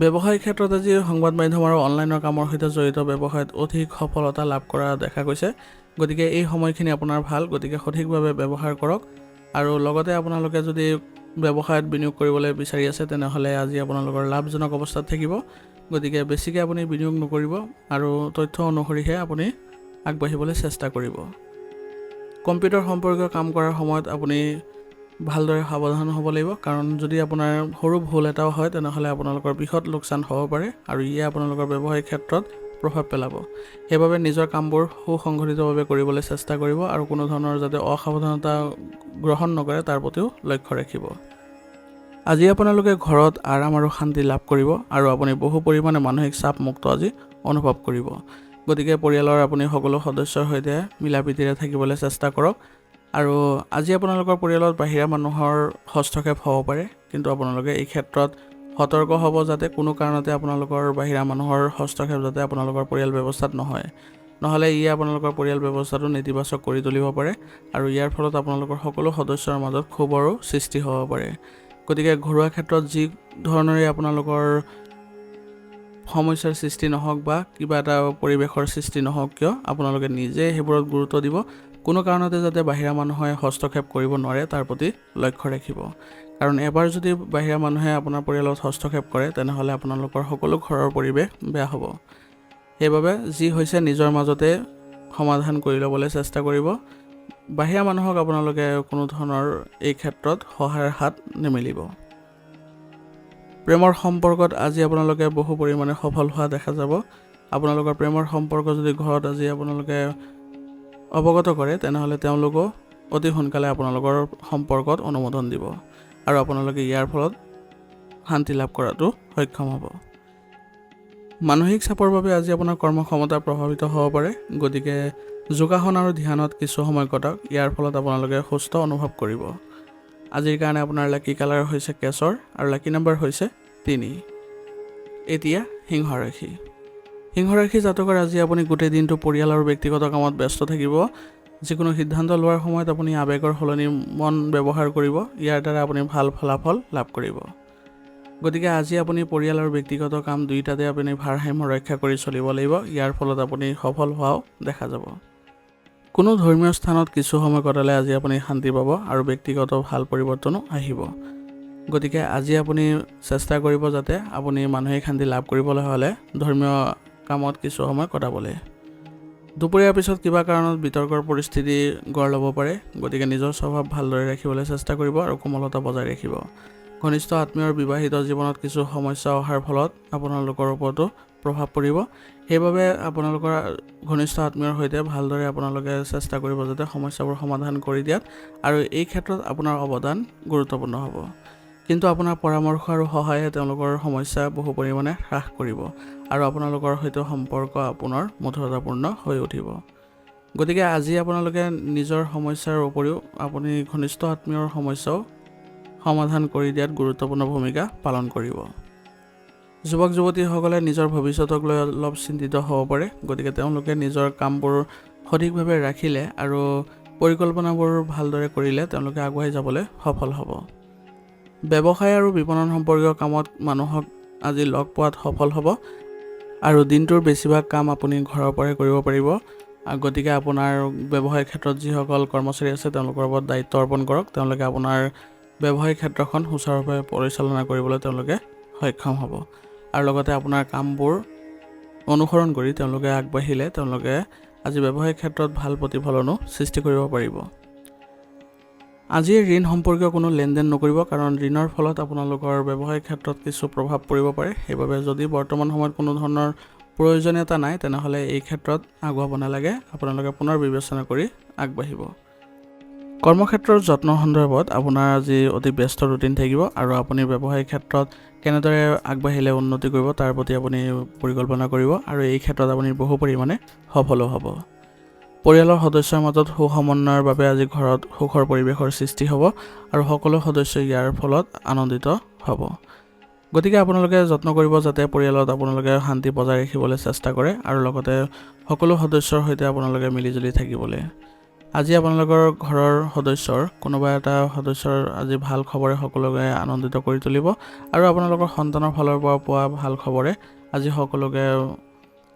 ব্যৱসায়িক ক্ষেত্ৰত আজি সংবাদ মাধ্যম আৰু অনলাইনৰ কামৰ সৈতে জড়িত ব্যৱসায়ত অধিক সফলতা লাভ কৰা দেখা গৈছে। গতিকে এই সময়খিনি আপোনাৰ ভাল, গতিকে সঠিকভাৱে ব্যৱহাৰ কৰক। আৰু লগতে আপোনালোকে যদি ব্যৱসায়ত বিনিয়োগ কৰিবলৈ বিচাৰি আছে তেনেহ'লে আজি আপোনালোকৰ লাভজনক অৱস্থাত থাকিব। গতিকে বেছিকৈ আপুনি বিনিয়োগ নকৰিব আৰু তথ্য অনুসৰিহে আপুনি আগবাঢ়িবলৈ চেষ্টা কৰিব। কম্পিউটাৰ সম্পৰ্কীয় কাম কৰাৰ সময়ত আপুনি ভালদৰে সাৱধান হ'ব লাগিব, কাৰণ যদি আপোনাৰ সৰু ভুল এটাও হয় তেনেহ'লে আপোনালোকৰ বৃহৎ লোকচান হ'ব পাৰে আৰু ইয়ে আপোনালোকৰ ব্যৱসায়িক ক্ষেত্ৰত প্ৰভাৱ পেলাব। সেইবাবে নিজৰ কামবোৰ সুসংগঠিতভাৱে কৰিবলৈ চেষ্টা কৰিব আৰু কোনো ধৰণৰ যাতে অসাৱধানতা গ্ৰহণ নকৰে তাৰ প্ৰতিও লক্ষ্য ৰাখিব। আজি আপোনালোকে ঘৰত আৰাম আৰু শান্তি লাভ কৰিব আৰু আপুনি বহু পৰিমাণে মানসিক চাপমুক্ত আজি অনুভৱ কৰিব। গতিকে পৰিয়ালৰ আপুনি সকলো সদস্যৰ সৈতে মিলাপ্ৰীতিৰে থাকিবলৈ চেষ্টা কৰক। আৰু আজি আপোনালোকৰ পৰিয়ালত বাহিৰা মানুহৰ হস্তক্ষেপ হ'ব পাৰে, কিন্তু আপোনালোকে এই ক্ষেত্ৰত সতৰ্ক হ'ব যাতে কোনো কাৰণতে আপোনালোকৰ বাহিৰা মানুহৰ হস্তক্ষেপ যাতে আপোনালোকৰ পৰিয়াল ব্যৱস্থাত নহয়, নহ'লে ইয়ে আপোনালোকৰ পৰিয়াল ব্যৱস্থাটো নেতিবাচক কৰি তুলিব পাৰে আৰু ইয়াৰ ফলত আপোনালোকৰ সকলো সদস্যৰ মাজত ক্ষোভৰো সৃষ্টি হ'ব পাৰে। গতিকে ঘৰুৱা ক্ষেত্ৰত যি ধৰণৰে আপোনালোকৰ সমস্যাৰ সৃষ্টি নহওক বা কিবা এটা পৰিৱেশৰ সৃষ্টি নহওক কিয়, আপোনালোকে নিজে সেইবোৰত গুৰুত্ব দিব। কোনো কাৰণতে যাতে বাহিৰা মানুহে হস্তক্ষেপ কৰিব নোৱাৰে তাৰ প্ৰতি লক্ষ্য ৰাখিব, কাৰণ এবাৰ যদি বাহিৰা মানুহে আপোনাৰ পৰিয়ালত হস্তক্ষেপ কৰে তেনেহ'লে আপোনালোকৰ সকলো ঘৰৰ পৰিৱেশ বেয়া হ'ব। সেইবাবে যি হৈছে নিজৰ মাজতে সমাধান কৰি ল'বলৈ চেষ্টা কৰিব। বাহিৰা মানুহক আপোনালোকে কোনো ধৰণৰ এই ক্ষেত্ৰত সহায়ৰ হাত নিমিলিব। প্ৰেমৰ সম্পৰ্কত আজি আপোনালোকে বহু পৰিমাণে সফল হোৱা দেখা যাব। আপোনালোকৰ প্ৰেমৰ সম্পৰ্ক যদি ঘৰত আজি আপোনালোকে অৱগত কৰে তেনেহ'লে তেওঁলোকেও অতি সোনকালে আপোনালোকৰ সম্পৰ্কত অনুমোদন দিব আৰু আপোনালোকে ইয়াৰ ফলত শান্তি লাভ কৰাটো সক্ষম হ'ব। মানসিক চাপৰ বাবে আজি আপোনাৰ কৰ্মক্ষমতা প্ৰভাৱিত হ'ব পাৰে। গতিকে যোগাসন আৰু ধ্যানত কিছু সময় কটাওক, ইয়াৰ ফলত আপোনালোকে সুস্থ অনুভৱ কৰিব। আজিৰ কাৰণে আপোনাৰ লাকি কালাৰ হৈছে কেশৰ আৰু লাকি নম্বৰ হৈছে 3। এতিয়া সিংহ ৰাশি। সিংহ ৰাশি জাতকৰ আজি আপুনি গোটেই দিনটো পৰিয়াল আৰু ব্যক্তিগত কামত ব্যস্ত থাকিব। যিকোনো সিদ্ধান্ত লোৱাৰ সময়ত আপুনি আৱেগৰ সলনি মন ব্যৱহাৰ কৰিব, ইয়াৰ দ্বাৰা আপুনি ভাল ফলাফল লাভ কৰিব। গতিকে আজি আপুনি পৰিয়াল আৰু ব্যক্তিগত কাম দুয়োটাতে আপুনি ভাৰসাম্য ৰক্ষা কৰি চলিব লাগিব, ইয়াৰ ফলত আপুনি সফল হোৱাও দেখা যাব। কোনো ধৰ্মীয় স্থানত কিছু সময় কটালে আজি আপুনি শান্তি পাব আৰু ব্যক্তিগত ভাল পৰিৱৰ্তনো আহিব। গতিকে আজি আপুনি চেষ্টা কৰিব যাতে আপুনি মানসিক শান্তি লাভ কৰিবলৈ হ'লে ধৰ্মীয় কামত কিছু সময় কটাবলৈ। দুপৰীয়াৰ পিছত কিবা কাৰণত বিতৰ্কৰ পৰিস্থিতি গঢ় ল'ব পাৰে, গতিকে নিজৰ স্বভাৱ ভালদৰে ৰাখিবলৈ চেষ্টা কৰিব আৰু কোমলতা বজাই ৰাখিব। ঘনিষ্ঠ আত্মীয়ৰ বিবাহিত জীৱনত কিছু সমস্যা অহাৰ ফলত আপোনালোকৰ ওপৰতো প্ৰভাৱ পৰিব। সেইবাবে আপোনালোকৰ ঘনিষ্ঠ আত্মীয়ৰ সৈতে ভালদৰে আপোনালোকে চেষ্টা কৰিব যাতে সমস্যাবোৰ সমাধান কৰি দিয়াত, আৰু এই ক্ষেত্ৰত আপোনাৰ অৱদান গুৰুত্বপূৰ্ণ হ'ব। কিন্তু আপোনাৰ পৰামৰ্শ আৰু সহায়ে তেওঁলোকৰ সমস্যা বহু পৰিমাণে হ্ৰাস কৰিব আৰু আপোনালোকৰ সৈতে সম্পৰ্ক আপোনাৰ মধুৰতাপূৰ্ণ হৈ উঠিব। গতিকে আজি আপোনালোকে নিজৰ সমস্যাৰ উপৰিও আপুনি ঘনিষ্ঠ আত্মীয়ৰ সমস্যাও সমাধান কৰি দিয়াত গুৰুত্বপূৰ্ণ ভূমিকা পালন কৰিব। যুৱক যুৱতীসকলে নিজৰ ভৱিষ্যতক লৈ অলপ চিন্তিত হ'ব পাৰে, গতিকে তেওঁলোকে নিজৰ কামবোৰ সঠিকভাৱে ৰাখিলে আৰু পৰিকল্পনাবোৰ ভালদৰে কৰিলে তেওঁলোকে আগুৱাই যাবলৈ সফল হ'ব। ব্যৱসায় আৰু বিপণন সম্পৰ্কীয় কামত মানুহক আজি লগ পোৱাত সফল হ'ব আৰু দিনটোৰ বেছিভাগ কাম আপুনি ঘৰৰ পৰাই কৰিব পাৰিব। গতিকে আপোনাৰ ব্যৱসায়িক ক্ষেত্ৰত যিসকল কৰ্মচাৰী আছে তেওঁলোকৰ ওপৰত দায়িত্ব অৰ্পণ কৰক, তেওঁলোকে আপোনাৰ ব্যৱসায়িক ক্ষেত্ৰখন সুচাৰুৰূপে পৰিচালনা কৰিবলৈ তেওঁলোকে সক্ষম হ'ব আৰু লগতে আপোনাৰ কামবোৰ অনুসৰণ কৰি তেওঁলোকে আগবাঢ়িলে তেওঁলোকে আজি ব্যৱসায়িক ক্ষেত্ৰত ভাল প্ৰতিফলনো সৃষ্টি কৰিব পাৰিব। আজিৰ ঋণ সম্পৰ্কীয় কোনো লেনদেন নকৰিব, কাৰণ ঋণৰ ফলত আপোনালোকৰ ব্যৱসায়িক ক্ষেত্ৰত কিছু প্ৰভাৱ পৰিব পাৰে। সেইবাবে যদি বৰ্তমান সময়ত কোনো ধৰণৰ প্ৰয়োজনীয়তা নাই, তেনেহ'লে এই ক্ষেত্ৰত আগুৱাব নালাগে। আপোনালোকে পুনৰ বিবেচনা কৰি আগবাঢ়িব। কৰ্মক্ষেত্ৰৰ যত্ন সন্দৰ্ভত আপোনাৰ আজি অতি ব্যস্ত ৰুটিন থাকিব, আৰু আপুনি ব্যৱসায়িক ক্ষেত্ৰত কেনেদৰে আগবাঢ়িলে উন্নতি কৰিব তাৰ প্ৰতি আপুনি পৰিকল্পনা কৰিব, আৰু এই ক্ষেত্ৰত আপুনি বহু পৰিমাণে সফলো হ'ব। পৰিয়ালৰ সদস্যৰ মাজত সুসমন্বয়ৰ বাবে আজি ঘৰত সুখৰ পৰিৱেশৰ সৃষ্টি হ'ব, আৰু সকলো সদস্যই ইয়াৰ ফলত আনন্দিত হ'ব। গতিকে আপোনালোকে যত্ন কৰিব যাতে পৰিয়ালত আপোনালোকে শান্তি বজাই ৰাখিবলৈ চেষ্টা কৰে, আৰু লগতে সকলো সদস্যৰ সৈতে আপোনালোকে মিলিজুলি থাকিবলৈ। আজি আপোনালোকৰ ঘৰৰ সদস্যৰ কোনোবা এটা সদস্যৰ আজি ভাল খবৰে সকলোকে আনন্দিত কৰি তুলিব, আৰু আপোনালোকৰ সন্তানৰ ফালৰ পৰা পোৱা ভাল খবৰে আজি সকলোকে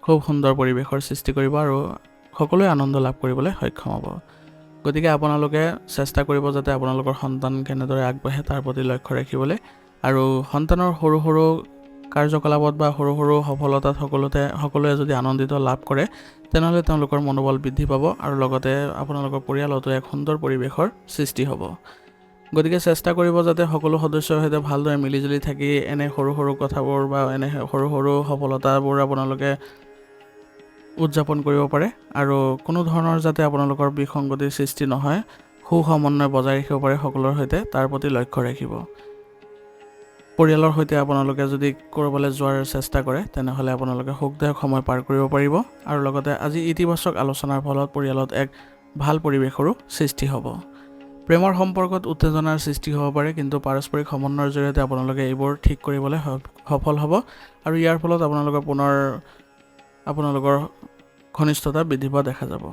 খুব সুন্দৰ পৰিৱেশৰ সৃষ্টি কৰিব, আৰু সকলোৱে আনন্দ লাভ কৰিবলৈ সক্ষম হ'ব। গতিকে আপোনালোকে চেষ্টা কৰিব যাতে আপোনালোকৰ সন্তান কেনেদৰে আগবাঢ়ে তাৰ প্ৰতি লক্ষ্য ৰাখিবলৈ, আৰু সন্তানৰ সৰু সৰু কাৰ্যকলাপত বা সৰু সৰু সফলতাত সকলোৱে যদি আনন্দিত লাভ কৰে, তেনেহ'লে তেওঁলোকৰ মনোবল বৃদ্ধি পাব, আৰু লগতে আপোনালোকৰ পৰিয়ালতো এক সুন্দৰ পৰিৱেশৰ সৃষ্টি হ'ব। গতিকে চেষ্টা কৰিব যাতে সকলো সদস্যৰ সৈতে ভালদৰে মিলিজুলি থাকি এনে সৰু সৰু কথাবোৰ বা এনে সৰু সৰু সফলতাবোৰ আপোনালোকে উদযাপন কৰিব পাৰে, আৰু কোনো ধৰণৰ যাতে আপোনালোকৰ বিসংগতিৰ সৃষ্টি নহয়, সুসমন্বয় বজাই ৰাখিব পাৰে সকলোৰে সৈতে, তাৰ প্ৰতি লক্ষ্য ৰাখিব। পৰিয়ালৰ সৈতে আপোনালোকে যদি ক'ৰবালৈ যোৱাৰ চেষ্টা কৰে, তেনেহ'লে আপোনালোকে সুখদায়ক সময় পাৰ কৰিব পাৰিব, আৰু লগতে আজি ইতিবাচক আলোচনাৰ ফলত পৰিয়ালত এক ভাল পৰিৱেশৰো সৃষ্টি হ'ব। প্ৰেমৰ সম্পৰ্কত উত্তেজনাৰ সৃষ্টি হ'ব পাৰে, কিন্তু পাৰস্পৰিক সমন্বয়ৰ জৰিয়তে আপোনালোকে এইবোৰ ঠিক কৰিবলৈ সফল হ'ব, আৰু ইয়াৰ ফলত আপোনালোকৰ পুনৰ আপোনালোকৰ ঘনিষ্ঠতা বৃদ্ধি পোৱা দেখা যাব।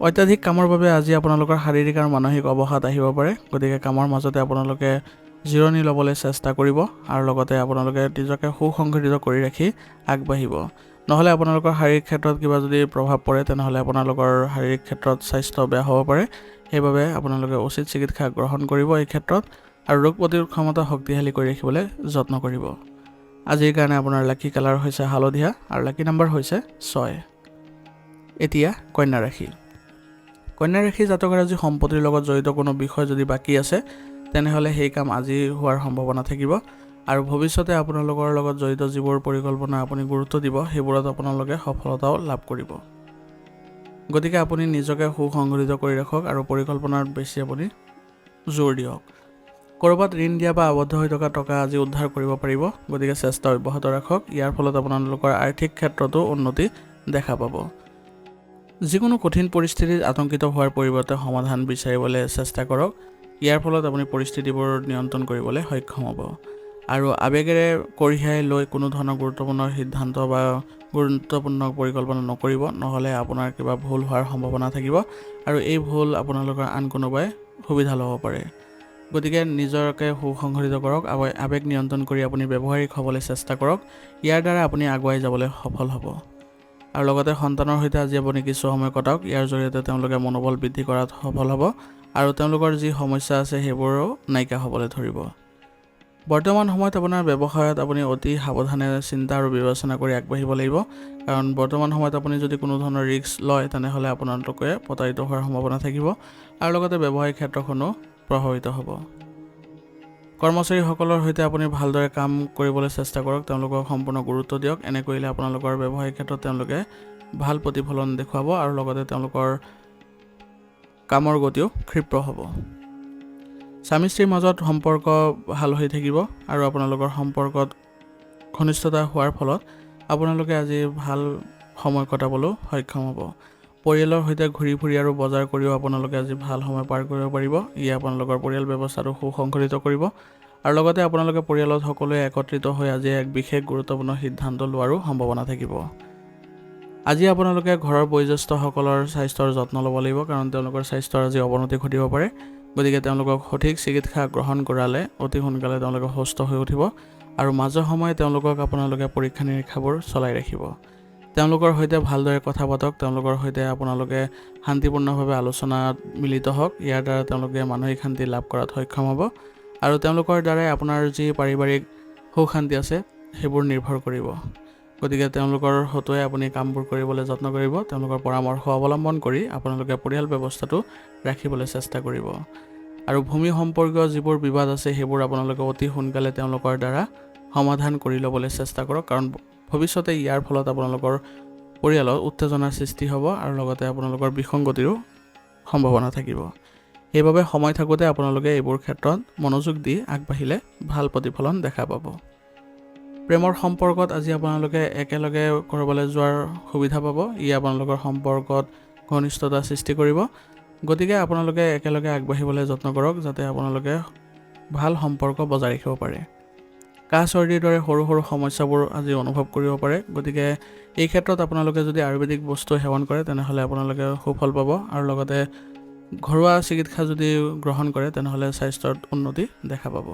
অত্যাধিক কামৰ বাবে আজি আপোনালোকৰ শাৰীৰিক আৰু মানসিক অৱসাদ আহিব পাৰে। গতিকে কামৰ মাজতে আপোনালোকে জিৰণি ল'বলৈ চেষ্টা কৰিব, আৰু লগতে আপোনালোকে নিজকে সুসংগঠিত কৰি ৰাখি আগবাঢ়িব। নহ'লে আপোনালোকৰ শাৰীৰিক ক্ষেত্ৰত কিবা যদি প্ৰভাৱ পৰে, তেনেহ'লে আপোনালোকৰ শাৰীৰিক ক্ষেত্ৰত স্বাস্থ্য বেয়া হ'ব পাৰে। সেইবাবে আপোনালোকে উচিত চিকিৎসা গ্ৰহণ কৰিব এই ক্ষেত্ৰত, আৰু ৰোগ প্ৰতিৰোধ ক্ষমতা শক্তিশালী কৰি ৰাখিবলৈ যত্ন কৰিব। আজিৰ কাৰণে আপোনাৰ লাকি কালাৰ হৈছে হালধীয়া, আৰু লাকি নাম্বাৰ হৈছে 6। এতিয়া কন্যা ৰাশি। কন্যা ৰাশি জাতকৰ আজি সম্পত্তিৰ লগত জড়িত কোনো বিষয় যদি বাকী আছে, তেনেহ'লে সেই কাম আজি হোৱাৰ সম্ভাৱনা থাকিব, আৰু ভৱিষ্যতে আপোনালোকৰ লগত জড়িত যিবোৰ পৰিকল্পনা আপুনি গুৰুত্ব দিব, সেইবোৰত আপোনালোকে সফলতাও লাভ কৰিব। গতিকে আপুনি নিজকে সুসংগঠিত কৰি ৰাখক, আৰু পৰিকল্পনাত বেছি আপুনি জোৰ দিয়ক। ক'ৰবাত ঋণ দিয়া বা আবদ্ধ হৈ থকা টকা আজি উদ্ধাৰ কৰিব পাৰিব। গতিকে চেষ্টা অব্যাহত ৰাখক, ইয়াৰ ফলত আপোনালোকৰ আৰ্থিক ক্ষেত্ৰতো উন্নতি দেখা পাব। যিকোনো কঠিন পৰিস্থিতিত আতংকিত হোৱাৰ পৰিৱৰ্তে সমাধান বিচাৰিবলৈ চেষ্টা কৰক, ইয়াৰ ফলত আপুনি পৰিস্থিতিবোৰ নিয়ন্ত্ৰণ কৰিবলৈ সক্ষম হ'ব। আৰু আৱেগেৰে কঢ়িয়াই লৈ কোনো ধৰণৰ গুৰুত্বপূৰ্ণ সিদ্ধান্ত বা গুৰুত্বপূৰ্ণ পৰিকল্পনা নকৰিব, নহ'লে আপোনাৰ কিবা ভুল হোৱাৰ সম্ভাৱনা থাকিব, আৰু এই ভুল আপোনালোকৰ আন কোনোবাই সুবিধা ল'ব পাৰে। গতিকে নিজকে সুসংগঠিত কৰক, আৱেগ নিয়ন্ত্ৰণ কৰি আপুনি ব্যৱহাৰিক হ'বলৈ চেষ্টা কৰক, ইয়াৰ দ্বাৰা আপুনি আগুৱাই যাবলৈ সফল হ'ব। আৰু লগতে সন্তানৰ সৈতে আজি আপুনি কিছু সময় কটাওক, ইয়াৰ জৰিয়তে তেওঁলোকে মনোবল বৃদ্ধি কৰাত সফল হ'ব, আৰু তেওঁলোকৰ যি সমস্যা আছে সেইবোৰো নাইকিয়া হ'বলৈ ধৰিব। বৰ্তমান সময়ত আপোনাৰ ব্যৱসায়ত আপুনি অতি সাৱধানে চিন্তা আৰু বিবেচনা কৰি আগবাঢ়িব লাগিব, কাৰণ বৰ্তমান সময়ত আপুনি যদি কোনো ধৰণৰ ৰিস্ক লয়, তেনেহ'লে আপোনালোকে প্ৰতাৰিত হোৱাৰ সম্ভাৱনা থাকিব, আৰু লগতে ব্যৱসায়িক ক্ষেত্ৰখনো প্ৰভাৱিত হ'ব। কৰ্মচাৰীসকলৰ সৈতে আপুনি ভালদৰে কাম কৰিবলৈ চেষ্টা কৰক, তেওঁলোকক সম্পূৰ্ণ গুৰুত্ব দিয়ক। এনে কৰিলে আপোনালোকৰ ব্যৱসায়িক ক্ষেত্ৰত তেওঁলোকে ভাল প্ৰতিফলন দেখুৱাব, আৰু লগতে তেওঁলোকৰ কামৰ গতিও ক্ষীপ্ৰ হ'ব। স্বামী স্ত্ৰীৰ মাজত সম্পৰ্ক ভাল হৈ থাকিব, আৰু আপোনালোকৰ সম্পৰ্কত ঘনিষ্ঠতা হোৱাৰ ফলত আপোনালোকে আজি ভাল সময় কটাবলৈও সক্ষম হ'ব। পৰিয়ালৰ সৈতে ঘূৰি ফুৰি আৰু বজাৰ কৰিও আপোনালোকে আজি ভাল সময় পাৰ কৰিব পাৰিব। ই আপোনালোকৰ পৰিয়াল ব্যৱস্থাটো সুসংগঠিত কৰিব, আৰু লগতে আপোনালোকে পৰিয়ালত সকলোৱে একত্ৰিত হৈ আজি এক বিশেষ গুৰুত্বপূৰ্ণ সিদ্ধান্ত লোৱাৰো সম্ভাৱনা থাকিব। আজি আপোনালোকে ঘৰৰ বয়োজ্যেষ্ঠসকলৰ স্বাস্থ্যৰ যত্ন ল'ব লাগিব, কাৰণ তেওঁলোকৰ স্বাস্থ্যৰ আজি অৱনতি ঘটিব পাৰে। গতিকে তেওঁলোকক সঠিক চিকিৎসা গ্ৰহণ কৰালে অতি সোনকালে তেওঁলোকে সুস্থ হৈ উঠিব, আৰু মাজে সময়ে তেওঁলোকক আপোনালোকে পৰীক্ষা নিৰীক্ষাবোৰ চলাই ৰাখিব। তেওঁলোকৰ সৈতে ভালদৰে কথা পাতক, তেওঁলোকৰ সৈতে আপোনালোকে শান্তিপূৰ্ণভাৱে আলোচনাত মিলিত হওক, ইয়াৰ দ্বাৰা তেওঁলোকে মানসিক শান্তি লাভ কৰাত সক্ষম হ'ব, আৰু তেওঁলোকৰ দ্বাৰাই আপোনাৰ যি পাৰিবাৰিক সুখ শান্তি আছে সেইবোৰ নিৰ্ভৰ কৰিব। গতিকে তেওঁলোকৰ হতুৱাই আপুনি কামবোৰ কৰিবলৈ যত্ন কৰিব। তেওঁলোকৰ পৰামৰ্শ অৱলম্বন কৰি আপোনালোকে পৰিয়াল ব্যৱস্থাটো ৰাখিবলৈ চেষ্টা কৰিব। আৰু ভূমি সম্পৰ্কীয় যিবোৰ বিবাদ আছে সেইবোৰ আপোনালোকে অতি সোনকালে তেওঁলোকৰ দ্বাৰা সমাধান কৰি ল'বলৈ চেষ্টা কৰক, কাৰণ ভৱিষ্যতে ইয়াৰ ফলত আপোনালোকৰ পৰিয়ালত উত্তেজনাৰ সৃষ্টি হ'ব আৰু লগতে আপোনালোকৰ বিসংগতিৰো সম্ভাৱনা থাকিব। সেইবাবে সময় থাকোঁতে আপোনালোকে এইবোৰ ক্ষেত্ৰত মনোযোগ দি আগবাঢ়িলে ভাল প্ৰতিফলন দেখা পাব। প্ৰেমৰ সম্পৰ্কত আজি আপোনালোকে একেলগে ক'ৰবালৈ যোৱাৰ সুবিধা পাব। ই আপোনালোকৰ সম্পৰ্কত ঘনিষ্ঠতা সৃষ্টি কৰিব। গতিকে আপোনালোকে একেলগে আগবাঢ়িবলৈ যত্ন কৰক, যাতে আপোনালোকে ভাল সম্পৰ্ক বজাই ৰাখিব পাৰে। কাহ চৰ্দিৰ দৰে সৰু সৰু সমস্যাবোৰ আজি অনুভৱ কৰিব পাৰে। গতিকে এই ক্ষেত্ৰত আপোনালোকে যদি আয়ুৰ্বেদিক বস্তু সেৱন কৰে তেনেহ'লে আপোনালোকে সুফল পাব, আৰু লগতে ঘৰুৱা চিকিৎসা যদি গ্ৰহণ কৰে তেনেহ'লে স্বাস্থ্যত উন্নতি দেখা পাব।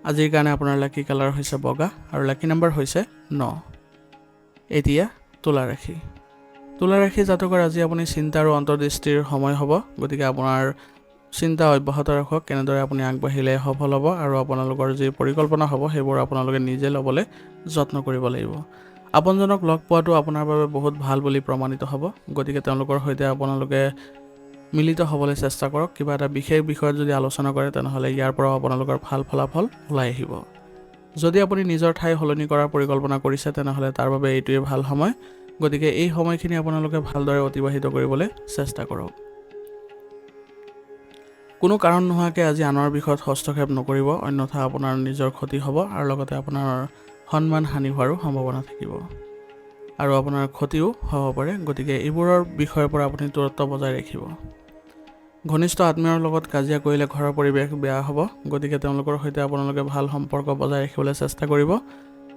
আজিৰ কাৰণে আপোনাৰ লাকি কালাৰ হৈছে বগা আৰু লাকি নাম্বাৰ হৈছে 9। এতিয়া তুলা ৰাশি। তুলা ৰাশি জাতকৰ আজি আপুনি চিন্তা আৰু অন্তৰ্দৃষ্টিৰ সময় হ'ব। গতিকে আপোনাৰ চিন্তা অব্যাহত ৰাখক, কেনেদৰে আপুনি আগবাঢ়িলে সফল হ'ব, আৰু আপোনালোকৰ যি পৰিকল্পনা হ'ব সেইবোৰ আপোনালোকে নিজে ল'বলৈ যত্ন কৰিব লাগিব। আপোনজনক লগ পোৱাটো আপোনাৰ বাবে বহুত ভাল বুলি প্ৰমাণিত হ'ব। গতিকে তেওঁলোকৰ সৈতে আপোনালোকে মিলিত হ'বলৈ চেষ্টা কৰক। কিবা এটা বিশেষ বিষয়ত যদি আলোচনা কৰে তেনেহ'লে ইয়াৰ পৰাও আপোনালোকৰ ভাল ফলাফল ওলাই আহিব। যদি আপুনি নিজৰ ঠাই সলনি কৰাৰ পৰিকল্পনা কৰিছে তেনেহ'লে তাৰ বাবে এইটোৱে ভাল সময়। গতিকে এই সময়খিনি আপোনালোকে ভালদৰে অতিবাহিত কৰিবলৈ চেষ্টা কৰক। কোনো কাৰণ নোহোৱাকৈ আজি আনৰ বিষয়ত হস্তক্ষেপ নকৰিব, অন্যথা আপোনাৰ নিজৰ ক্ষতি হ'ব আৰু লগতে আপোনাৰ সন্মান হানি হোৱাৰো সম্ভাৱনা থাকিব আৰু আপোনাৰ ক্ষতিও হ'ব পাৰে। গতিকে এইবোৰৰ বিষয়ৰ পৰা আপুনি দূৰত্ব বজাই ৰাখিব। ঘনিষ্ঠ আত্মীয়ৰ লগত কাজিয়া কৰিলে ঘৰৰ পৰিৱেশ বেয়া হ'ব। গতিকে তেওঁলোকৰ সৈতে আপোনালোকে ভাল সম্পৰ্ক বজাই ৰাখিবলৈ চেষ্টা কৰিব।